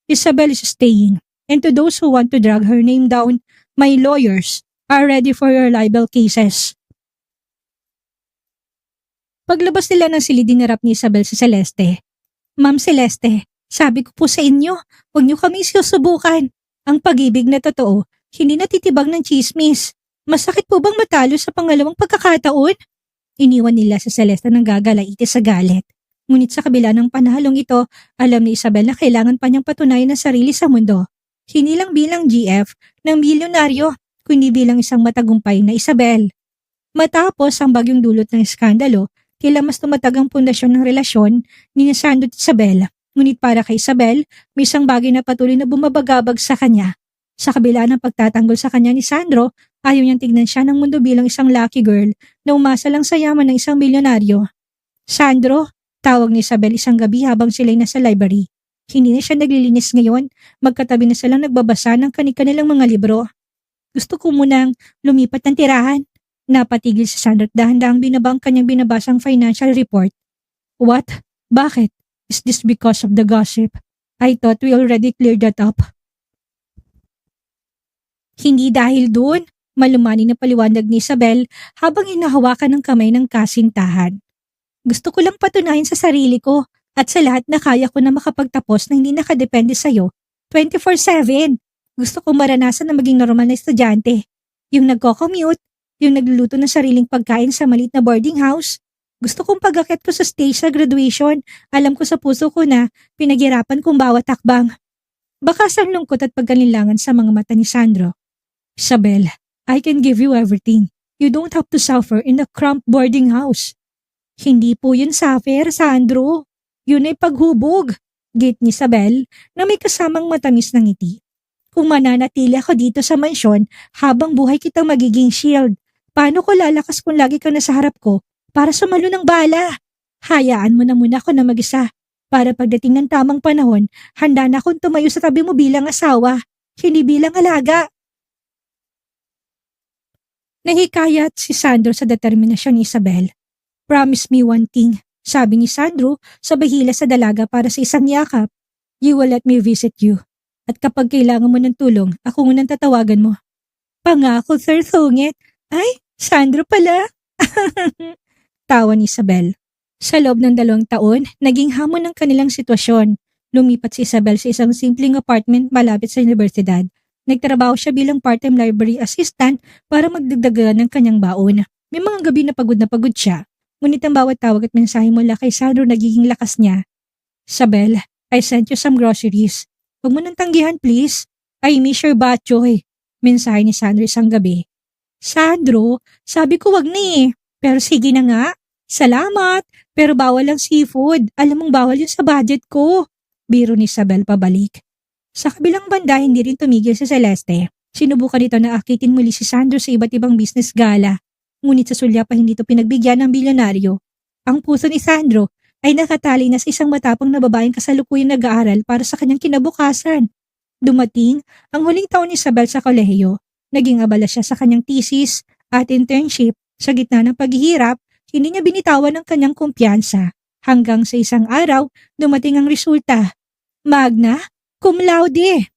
S1: Isabel is staying, and to those who want to drag her name down, my lawyers are ready for your libel cases. Paglabas nila ng silid dinarap ni Isabel sa Celeste. Ma'am Celeste, sabi ko po sa inyo, huwag niyo kami susubukan. Ang pag-ibig na totoo, hindi natitibag ng chismis. Masakit po bang matalo sa pangalawang pagkakataon? Iniwan nila sa Celeste ng gagalaitis sa galit. Ngunit sa kabila ng panalong ito, alam ni Isabel na kailangan pa niyang patunayan ang sarili sa mundo. Hindi lang bilang GF ng milyonaryo, kundi bilang isang matagumpay na Isabel. Matapos ang bagyong dulot ng iskandalo, tila mas tumatag ang pundasyon ng relasyon ni Sandro at Isabel. Ngunit para kay Isabel, may isang bagay na patuloy na bumabagabag sa kanya. Sa kabila ng pagtatanggol sa kanya ni Sandro, ayaw niyang tignan siya ng mundo bilang isang lucky girl na umasa lang sa yaman ng isang milyonaryo. Sandro, tawag ni Isabel isang gabi habang sila'y nasa library. Hindi na siya naglilinis ngayon. Magkatabi na silang nagbabasa ng kanilang mga libro. Gusto ko munang lumipat ng tirahan. Napatigil si Sandro at dahan-dahang binaba ang kanyang binabasang financial report. What? Bakit? Is this because of the gossip? I thought we already cleared that up. Hindi dahil doon, malumani na paliwanag ni Isabel habang inahawakan ng kamay ng kasintahan. Gusto ko lang patunayan sa sarili ko at sa lahat na kaya ko na makapagtapos na hindi nakadepende sa'yo 24/7. Gusto ko maranasan na maging normal na estudyante. Yung nagko-commute, yung nagluluto ng sariling pagkain sa maliit na boarding house. Gusto kong pag-akit ko sa stage sa graduation. Alam ko sa puso ko na pinaghirapan kong bawat takbang. Bakas ang lungkot at pagkalinlangan sa mga mata ni Sandro. Isabel, I can give you everything. You don't have to suffer in a cramped boarding house. Hindi po yun suffer, Sandro. Yun ay paghubog. Gate ni Isabel na may kasamang matamis ng ngiti. Kung mananatili ako dito sa mansyon habang buhay kitang magiging shield, paano ko lalakas kung lagi kang nasa harap ko para sumalo ng bala? Hayaan mo na muna ako na mag-isa. Para pagdating ng tamang panahon, handa na akong tumayo sa tabi mo bilang asawa, hindi bilang alaga. Nahikayat si Sandro sa determinasyon ni Isabel. Promise me one thing, sabi ni Sandro sa bahila sa dalaga para sa isang yakap. You will let me visit you. At kapag kailangan mo ng tulong, ako ngunang tatawagan mo. Pangako, Sir Sungit. Ay, Sandro pala. Tawa ni Isabel. Sa loob ng 2 taon, naging hamon ng kanilang sitwasyon. Lumipat si Isabel sa isang simpleng apartment malapit sa universidad. Nagtrabaho siya bilang part-time library assistant para magdagdagan ng kanyang baon. May mga gabi na pagod siya. Ngunit ang bawat tawag at mensahe mula kay Sandro nagiging lakas niya. Isabel, I sent you some groceries. Huwag mo nang tanggihan please. I miss your batchoy. Mensahe ni Sandro isang gabi. Sandro, sabi ko wag na eh. Pero sige na nga. Salamat, pero bawal ang seafood. Alam mong bawal yun sa budget ko. Biro ni Isabel pabalik. Sa kabilang banda, hindi rin tumigil si Celeste. Sinubukan nito na akitin muli si Sandro sa iba't ibang business gala. Ngunit sa sulya pa hindi ito pinagbigyan ng bilyonaryo. Ang puso ni Sandro ay nakatali na sa isang matapang na babaeng kasalukuyang nag-aaral para sa kanyang kinabukasan. Dumating ang huling taon ni Isabel sa kolehiyo. Naging abala siya sa kanyang thesis at internship. Sa gitna ng paghihirap, hindi niya binitawan ang kanyang kumpiyansa. Hanggang sa isang araw, dumating ang resulta. Magna cum laude.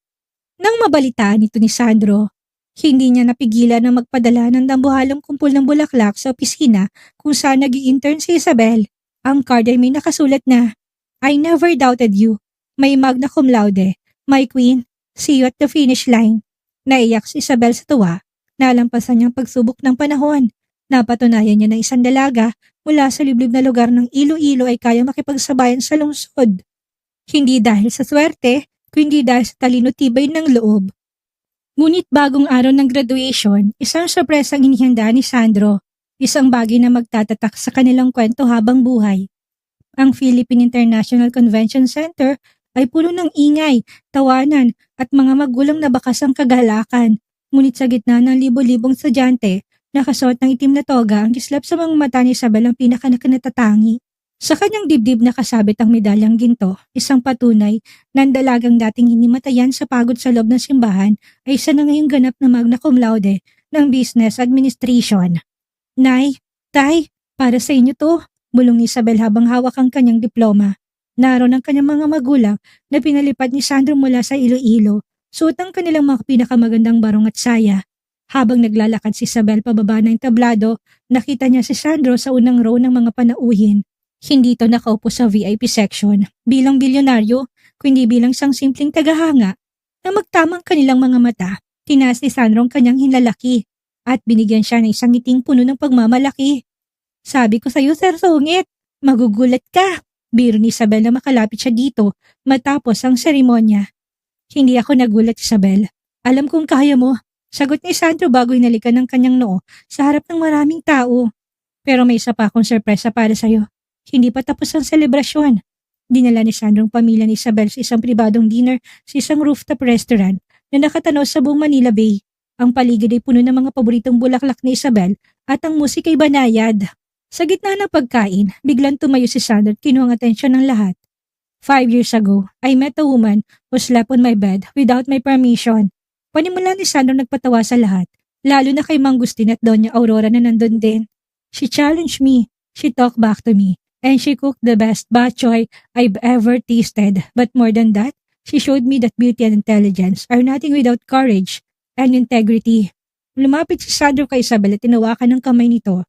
S1: Nang mabalitaan ito ni Sandro, hindi niya napigilan na magpadala ng dambuhalang kumpol ng bulaklak sa opisina kung saan nag-i-intern si Isabel. Ang card ay may nakasulat na, I never doubted you. May magna cum laude. My queen, see you at the finish line. Naiyak si Isabel sa tuwa. Nalampasan niyang pagsubok ng panahon. Napatunayan niya na isang dalaga mula sa liblib na lugar ng Iloilo ay kaya makipagsabayan sa lungsod. Hindi dahil sa swerte, kundi dahil sa talino tibay ng loob. Ngunit bagong araw ng graduation, isang sorpresang inihanda ni Sandro, isang bagay na magtatatak sa kanilang kwento habang buhay. Ang Philippine International Convention Center ay puno ng ingay, tawanan at mga magulang na bakas ang kagalakan. Ngunit sa gitna ng libo-libong estudyante, nakasuot ng itim na toga ang kislap sa mga mata ni Isabel ang pinaka-nakanatangi. Sa kanyang dibdib nakasabit ang medalyang ginto, isang patunay na ang dalagang dating hinimatayan sa pagod sa loob ng simbahan ay isa na ngayong ganap na magna cum laude ng Business Administration. Nay, Tay, para sa inyo to, bulong ni Isabel habang hawak ang kanyang diploma. Naroon ang kanyang mga magulang na pinalipad ni Sandro mula sa Iloilo, suot ang kanilang mga pinakamagandang barong at saya. Habang naglalakad si Isabel pababa ng tablado, nakita niya si Sandro sa unang row ng mga panauhin. Hindi ito nakaupo sa VIP section bilang bilyonaryo, kundi bilang isang simpleng tagahanga na magtamang kanilang mga mata. Tinaas ni Sandro ang kanyang hinlalaki at binigyan siya ng isang ngiting puno ng pagmamalaki. Sabi ko sa iyo, Sir Sungit, magugulat ka. Biro ni Isabel na makalapit siya dito matapos ang seremonya. Hindi ako nagulat, Isabel. Alam kong kaya mo. Sagot ni Sandro bago hinalikan ng kanyang noo sa harap ng maraming tao. Pero may isa pa akong sorpresa para sa iyo. Hindi pa tapos ang selebrasyon. Dinala ni Sandro ang pamilya ni Isabel sa isang pribadong dinner sa isang rooftop restaurant na nakatanaw sa buong Manila Bay. Ang paligid ay puno ng mga paboritong bulaklak ni Isabel at ang musika ay banayad. Sa gitna ng pagkain, biglang tumayo si Sandro at kinuha ang atensyon ng lahat. 5 years ago, I met a woman who slept on my bed without my permission. Panimula ni Sandro nagpatawa sa lahat, lalo na kay Mang Gustin at Doña Aurora na nandun din. She challenged me, she talked back to me, and she cooked the best bok choy I've ever tasted. But more than that, she showed me that beauty and intelligence are nothing without courage and integrity. Lumapit si Sandro kay Isabel at tinawakan ng kamay nito.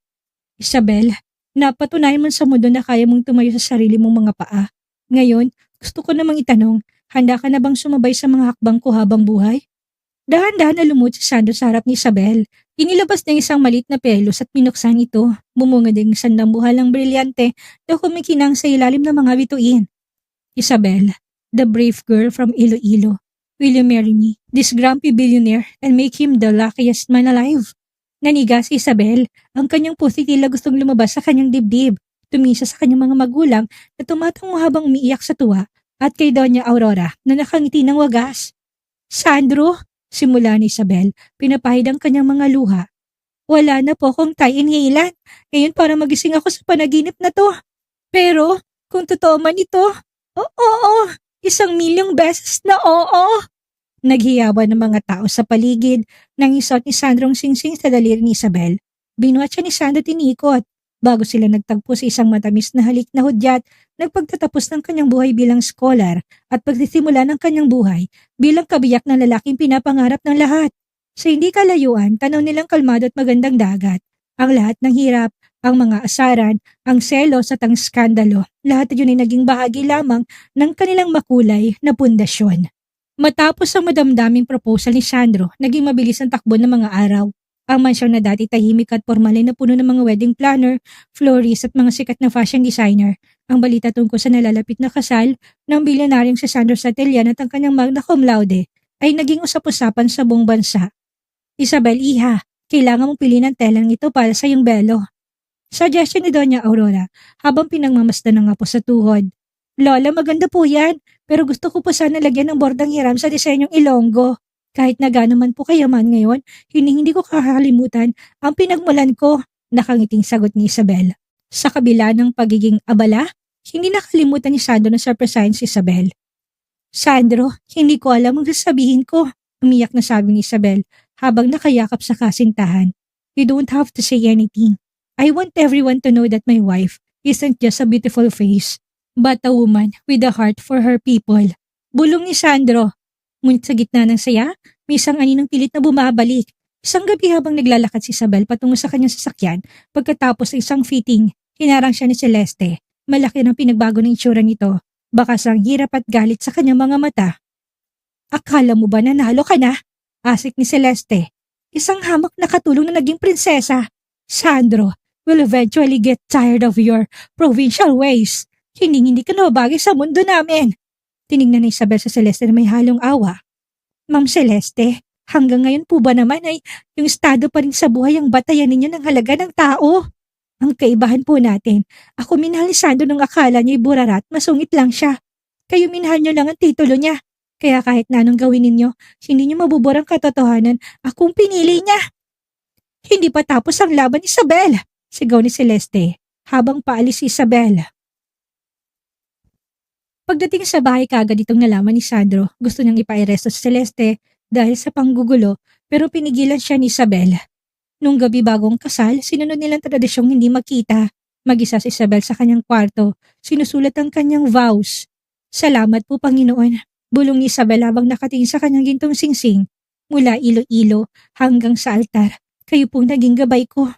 S1: Isabel, napatunayan mo sa mundo na kaya mong tumayo sa sarili mong mga paa. Ngayon, gusto ko namang itanong, handa ka na bang sumabay sa mga hakbang ko habang buhay? Dahan-dahan na lumuhod si Sandro sa harap ni Isabel. Inilabas niya isang maliit na pelos at binuksan ito. Bumungad ang isang dambuhalang brilyante na kumikinang sa ilalim ng mga bituin. Isabel, the brave girl from Iloilo. Will you marry me, this grumpy billionaire, and make him the luckiest man alive? Naniga si Isabel. Ang kanyang puso tila gustong lumabas sa kanyang dibdib. Tumisa sa kanyang mga magulang na tumatango habang umiiyak sa tuwa at kay Doña Aurora na nakangiti ng wagas. Sandro, simula ni Isabel, pinapahid ang kanyang mga luha. Wala na po akong tie-inhalan. Ngayon para magising ako sa panaginip na to. Pero, kung totoo man ito, oo, 1,000,000 beses na oo. Naghiyawan ng mga tao sa paligid nang isuot ni Sandro ang singsing sa daliri ni Isabel. Binuhat siya ni Sandro tinikot. Bago sila nagtagpo sa isang matamis na halik na hudyat, nagpagtatapos ng kanyang buhay bilang scholar at pagsisimula ng kanyang buhay bilang kabiyak ng lalaking pinapangarap ng lahat. Sa hindi kalayuan, tanaw nilang kalmado at magandang dagat. Ang lahat ng hirap, ang mga asaran, ang selos at ang skandalo, lahat yun ay naging bahagi lamang ng kanilang makulay na pundasyon. Matapos ang madamdaming proposal ni Sandro, naging mabilis ang takbo ng mga araw. Ang mansyon na dati tahimik at formal ay napuno ng mga wedding planner, florist at mga sikat na fashion designer. Ang balita tungkol sa nalalapit na kasal ng bilyonaryong si Sandro Satelian at ang kanyang magna cum laude ay naging usap-usapan sa buong bansa. Isabel, iha, kailangan mong piliin ang telang ito para sa iyong belo. Suggestion ni Doña Aurora habang pinangmamasdan ng apo sa tuhod. Lola, maganda po yan, pero gusto ko po sana lagyan ng bordang hiram sa disenyong Ilonggo. Kahit na gaano man po kayaman ngayon, hindi ko kakalimutan ang pinagmulan ko, nakangiting sagot ni Isabel. Sa kabila ng pagiging abala, hindi nakalimutan ni Sandro na surprisein si Isabel. Sandro, hindi ko alam ang sasabihin ko, umiyak na sabi ni Isabel habang nakayakap sa kasintahan. You don't have to say anything. I want everyone to know that my wife isn't just a beautiful face, but a woman with a heart for her people. Bulong ni Sandro. Ngunit sa gitna ng saya, may isang aninong pilit na bumabalik. Isang gabi habang naglalakad si Isabel patungo sa kanyang sasakyan, pagkatapos ng isang fitting, hinarang siya ni Celeste. Malaki ng pinagbago ng itsura nito. Bakas ang hirap at galit sa kanyang mga mata. Akala mo ba nanalo ka na? Asik ni Celeste. Isang hamak na katulong na naging prinsesa. Sandro will eventually get tired of your provincial ways. Hindi ka na bagay sa mundo namin. Tinignan ni Isabel sa Celeste na may halong awa. Ma'am Celeste, hanggang ngayon po ba naman ay yung estado pa rin sa buhay ang batayan ninyo ng halaga ng tao? Ang kaibahan po natin, ako minahal ni Sandro nung akala niyo'y burarat, masungit lang siya. Kayo minahal niyo lang ang titulo niya. Kaya kahit na anong gawin ninyo, hindi niyo mabuburang katotohanan, akong pinili niya. Hindi pa tapos ang laban ni Isabel, sigaw ni Celeste, habang paalis si Isabel. Pagdating sa bahay kaagad itong nalaman ni Sandro, gusto niyang ipairesto si Celeste dahil sa panggugulo pero pinigilan siya ni Isabel. Nung gabi bagong kasal, sinunod nilang tradisyong hindi magkita. Mag-isa si Isabel sa kanyang kwarto, sinusulat ang kanyang vows. Salamat po Panginoon, bulong ni Isabel habang nakatingin sa kanyang gintong singsing. Mula Iloilo hanggang sa altar, kayo pong naging gabay ko.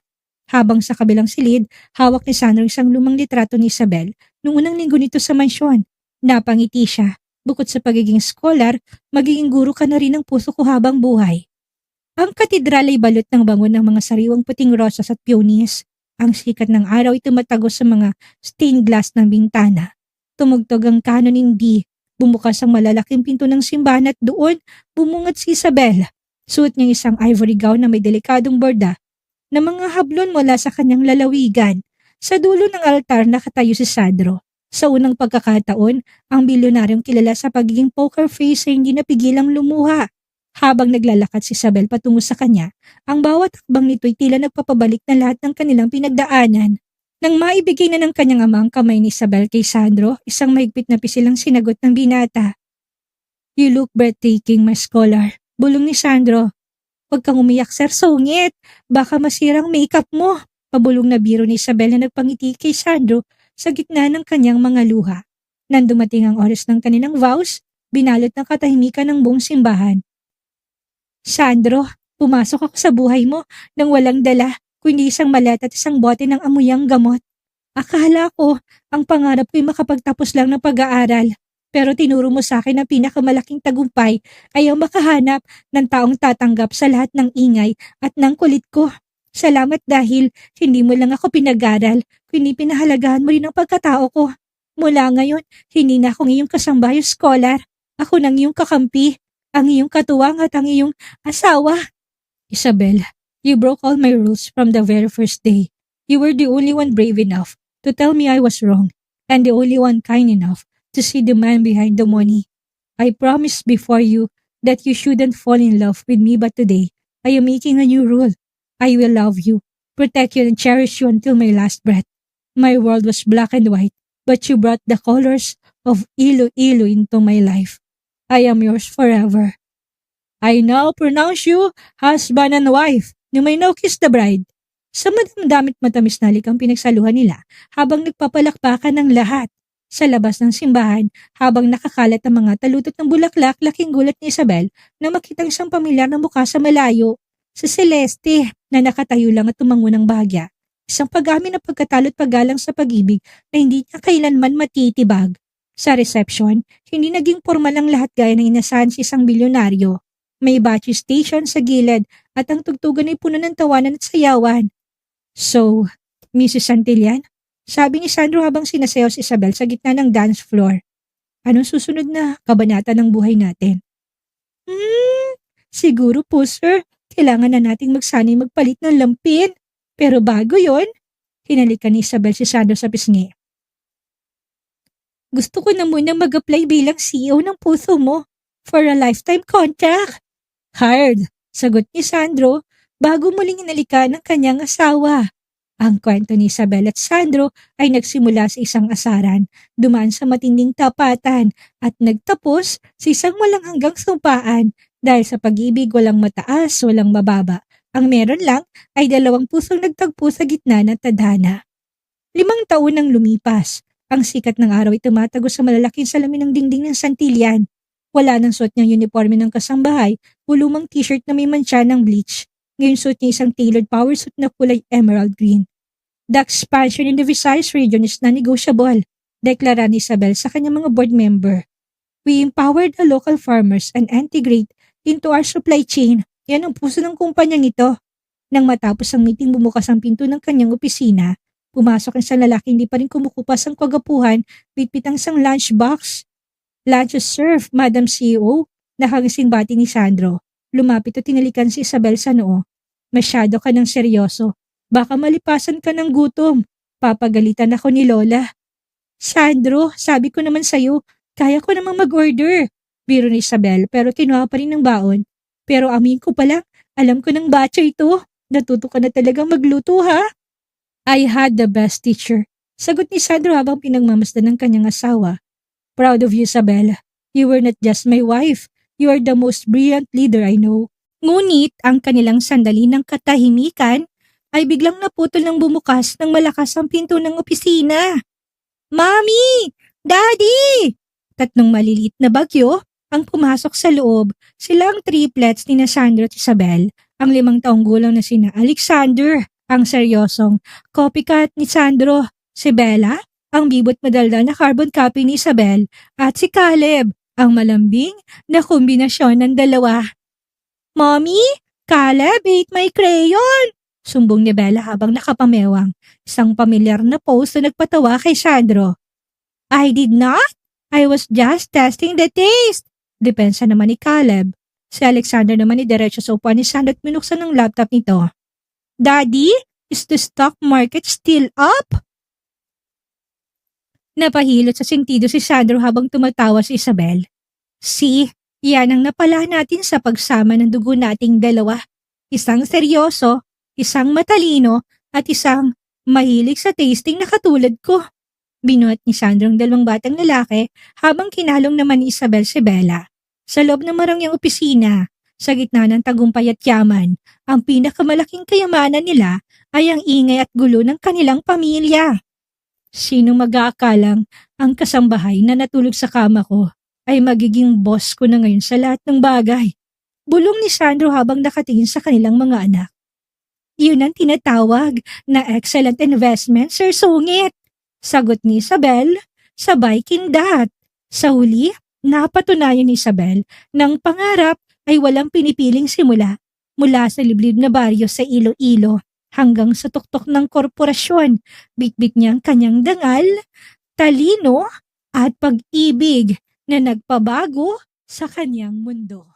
S1: Habang sa kabilang silid, hawak ni Sandro isang lumang litrato ni Isabel noong unang linggo nito sa mansyon. Napangiti siya. Bukod sa pagiging scholar, magiging guro ka na rin ng puso ko habang buhay. Ang katedral ay balot ng bangon ng mga sariwang puting rosas at peonies. Ang sikat ng araw ay tumatagos sa mga stained glass ng bintana. Tumugtog ang canon in D. Bumukas ang malalaking pinto ng simbahan at doon bumungad si Isabel. Suot niya isang ivory gown na may delikadong borda na mga hablon mula sa kanyang lalawigan. Sa dulo ng altar nakatayo si Sandro. Sa unang pagkakataon, ang bilyonaryong kilala sa pagiging poker face ay hindi napigilang lumuha. Habang naglalakad si Isabel patungo sa kanya, ang bawat hakbang nito'y tila nagpapabalik na lahat ng kanilang pinagdaanan. Nang maibigay na ng kanyang ama ang kamay ni Isabel kay Sandro, isang mahigpit na pisilang sinagot ng binata. You look breathtaking, my scholar. Bulong ni Sandro. Huwag kang umiyak, sir, sungit. Baka masirang makeup mo. Pabulong na biro ni Isabel na nagpangiti kay Sandro sa gitna ng kanyang mga luha. Nang dumating ang oras ng kanilang vows, binalot ng katahimikan ng buong simbahan. Sandro, pumasok ako sa buhay mo nang walang dala, kundi isang maleta at isang bote ng amuyang gamot. Akala ko, ang pangarap ko'y makapagtapos lang ng pag-aaral. Pero tinuro mo sa akin na pinakamalaking tagumpay ay ang makahanap ng taong tatanggap sa lahat ng ingay at ng kulit ko. Salamat dahil hindi mo lang ako pinag-aral, kundi pinahalagahan mo rin ang pagkatao ko. Mula ngayon, hindi na ako iyong kasambahay scholar. Ako nang iyong kakampi, ang iyong katuwang at ang iyong asawa. Isabel, you broke all my rules from the very first day. You were the only one brave enough to tell me I was wrong, and the only one kind enough to see the man behind the money. I promised before you that you shouldn't fall in love with me, but today I am making a new rule. I will love you, protect you and cherish you until my last breath. My world was black and white, but you brought the colors of Iloilo into my life. I am yours forever. I now pronounce you husband and wife. You may now kiss the bride. Sa madamdamit matamis na halik ang pinagsaluhan nila habang nagpapalakpakan ng lahat. Sa labas ng simbahan, habang nakakalat ang mga talutot ng bulaklak, laking gulat ni Isabel na makitang isang pamilyar na mukha sa malayo. Si Celeste na nakatayo lang at tumango ng bahagya. Isang pag-amin na pagkatalot paggalang sa pag-ibig na hindi niya kailanman matitibag. Sa reception, hindi naging formal ang lahat gaya ng inasahan si isang bilyonaryo. May battery station sa gilid at ang tugtugan ay puno ng tawanan at sayawan. So, Mrs. Santillan? Sabi ni Sandro habang sinasayaw si Isabel sa gitna ng dance floor. Anong susunod na kabanata ng buhay natin? Siguro po sir, kailangan na nating magsanay magpalit ng lampin. Pero bago yon, hinalikan ni Isabel si Sandro sa pisngi. Gusto ko na munang mag-apply bilang CEO ng puso mo for a lifetime contract. Hard, sagot ni Sandro bago muling inalikan ng kanyang asawa. Ang kwento ni Isabel at Sandro ay nagsimula sa isang asaran, dumaan sa matinding tapatan at nagtapos sa isang walang hanggang sumpaan dahil sa pag-ibig walang mataas, walang mababa. Ang meron lang ay dalawang pusong nagtagpo sa gitna ng tadhana. 5 taon nang lumipas. Ang sikat ng araw ay tumatago sa malalaking salamin ng dingding ng Santillan. Wala nang suot niyang uniforme ng kasambahay o lumang t-shirt na may mantsa ng bleach. Ngayon suot niya isang tailored power suit na kulay emerald green. The expansion in the Visayas region is non-negotiable, deklara ni Isabel sa kanyang mga board member. We empowered the local farmers and integrate into our supply chain. Yan ang puso ng kumpanyang ito. Nang matapos ang meeting, bumukas ang pinto ng kanyang opisina. Pumasok ang isang lalaki, hindi pa rin kumukupas ang kagapuhan, bitbit ang isang lunchbox. Lunch is served, Madam CEO, nakangising bati ni Sandro. Lumapit at tinalikan si Isabel sa noo. Masyado ka ng seryoso. Baka malipasan ka ng gutom. Papagalitan ako ni Lola. Sandro, sabi ko naman sa'yo, kaya ko namang mag-order. Biro ni Isabel pero kinuha pa rin ng baon. Pero amin ko pala, alam ko ng batcha ito. Natuto ka na talagang magluto ha? I had the best teacher. Sagot ni Sandro habang pinagmamasdan ng kanyang asawa. Proud of you, Isabel. You were not just my wife. You are the most brilliant leader I know. Ngunit ang kanilang sandali ng katahimikan ay biglang naputol ng bumukas ng malakas ang pinto ng opisina. Mami! Daddy! 3 maliliit na bagyo ang pumasok sa loob. Sila ang triplets ni Sandro at Isabel. Ang 5 taong gulang na sina Alexander, ang seryosong copycat ni Sandro. Si Bella, ang bibot madaldal na carbon copy ni Isabel. At si Caleb, ang malambing na kombinasyon ng dalawa. Mommy, Caleb ate my crayon! Sumbong ni Bella habang nakapamewang. Isang pamilyar na pose na nagpatawa kay Sandro. I did not. I was just testing the taste. Depensa naman ni Caleb. Si Alexander naman diretso sa upuan ni Sandro at minuksan ng laptop nito. Daddy, is the stock market still up? Napahilot sa sentido si Sandro habang tumatawa si Isabel. See, yan ang napala natin sa pagsama ng dugo nating dalawa. Isang seryoso, isang matalino, at isang mahilig sa tasting na katulad ko. Binuhat ni Sandro ang dalawang batang lalaki habang kinalong naman ni Isabel si Bella. Sa loob ng marangyang opisina, sa gitna ng tagumpay at yaman, ang pinakamalaking kayamanan nila ay ang ingay at gulo ng kanilang pamilya. Sino mag-aakalang ang kasambahay na natulog sa kama ko ay magiging boss ko na ngayon sa lahat ng bagay? Bulong ni Sandro habang nakatingin sa kanilang mga anak. Yun ang tinatawag na excellent investment, Sir Sungit. Sagot ni Isabel, sabay kindat. Sa huli, napatunayan ni Isabel ng pangarap ay walang pinipiling simula mula sa liblib na baryo sa Iloilo hanggang sa tuktok ng korporasyon. Bitbit niya ang kanyang dangal, talino at pag-ibig na nagpabago sa kanyang mundo.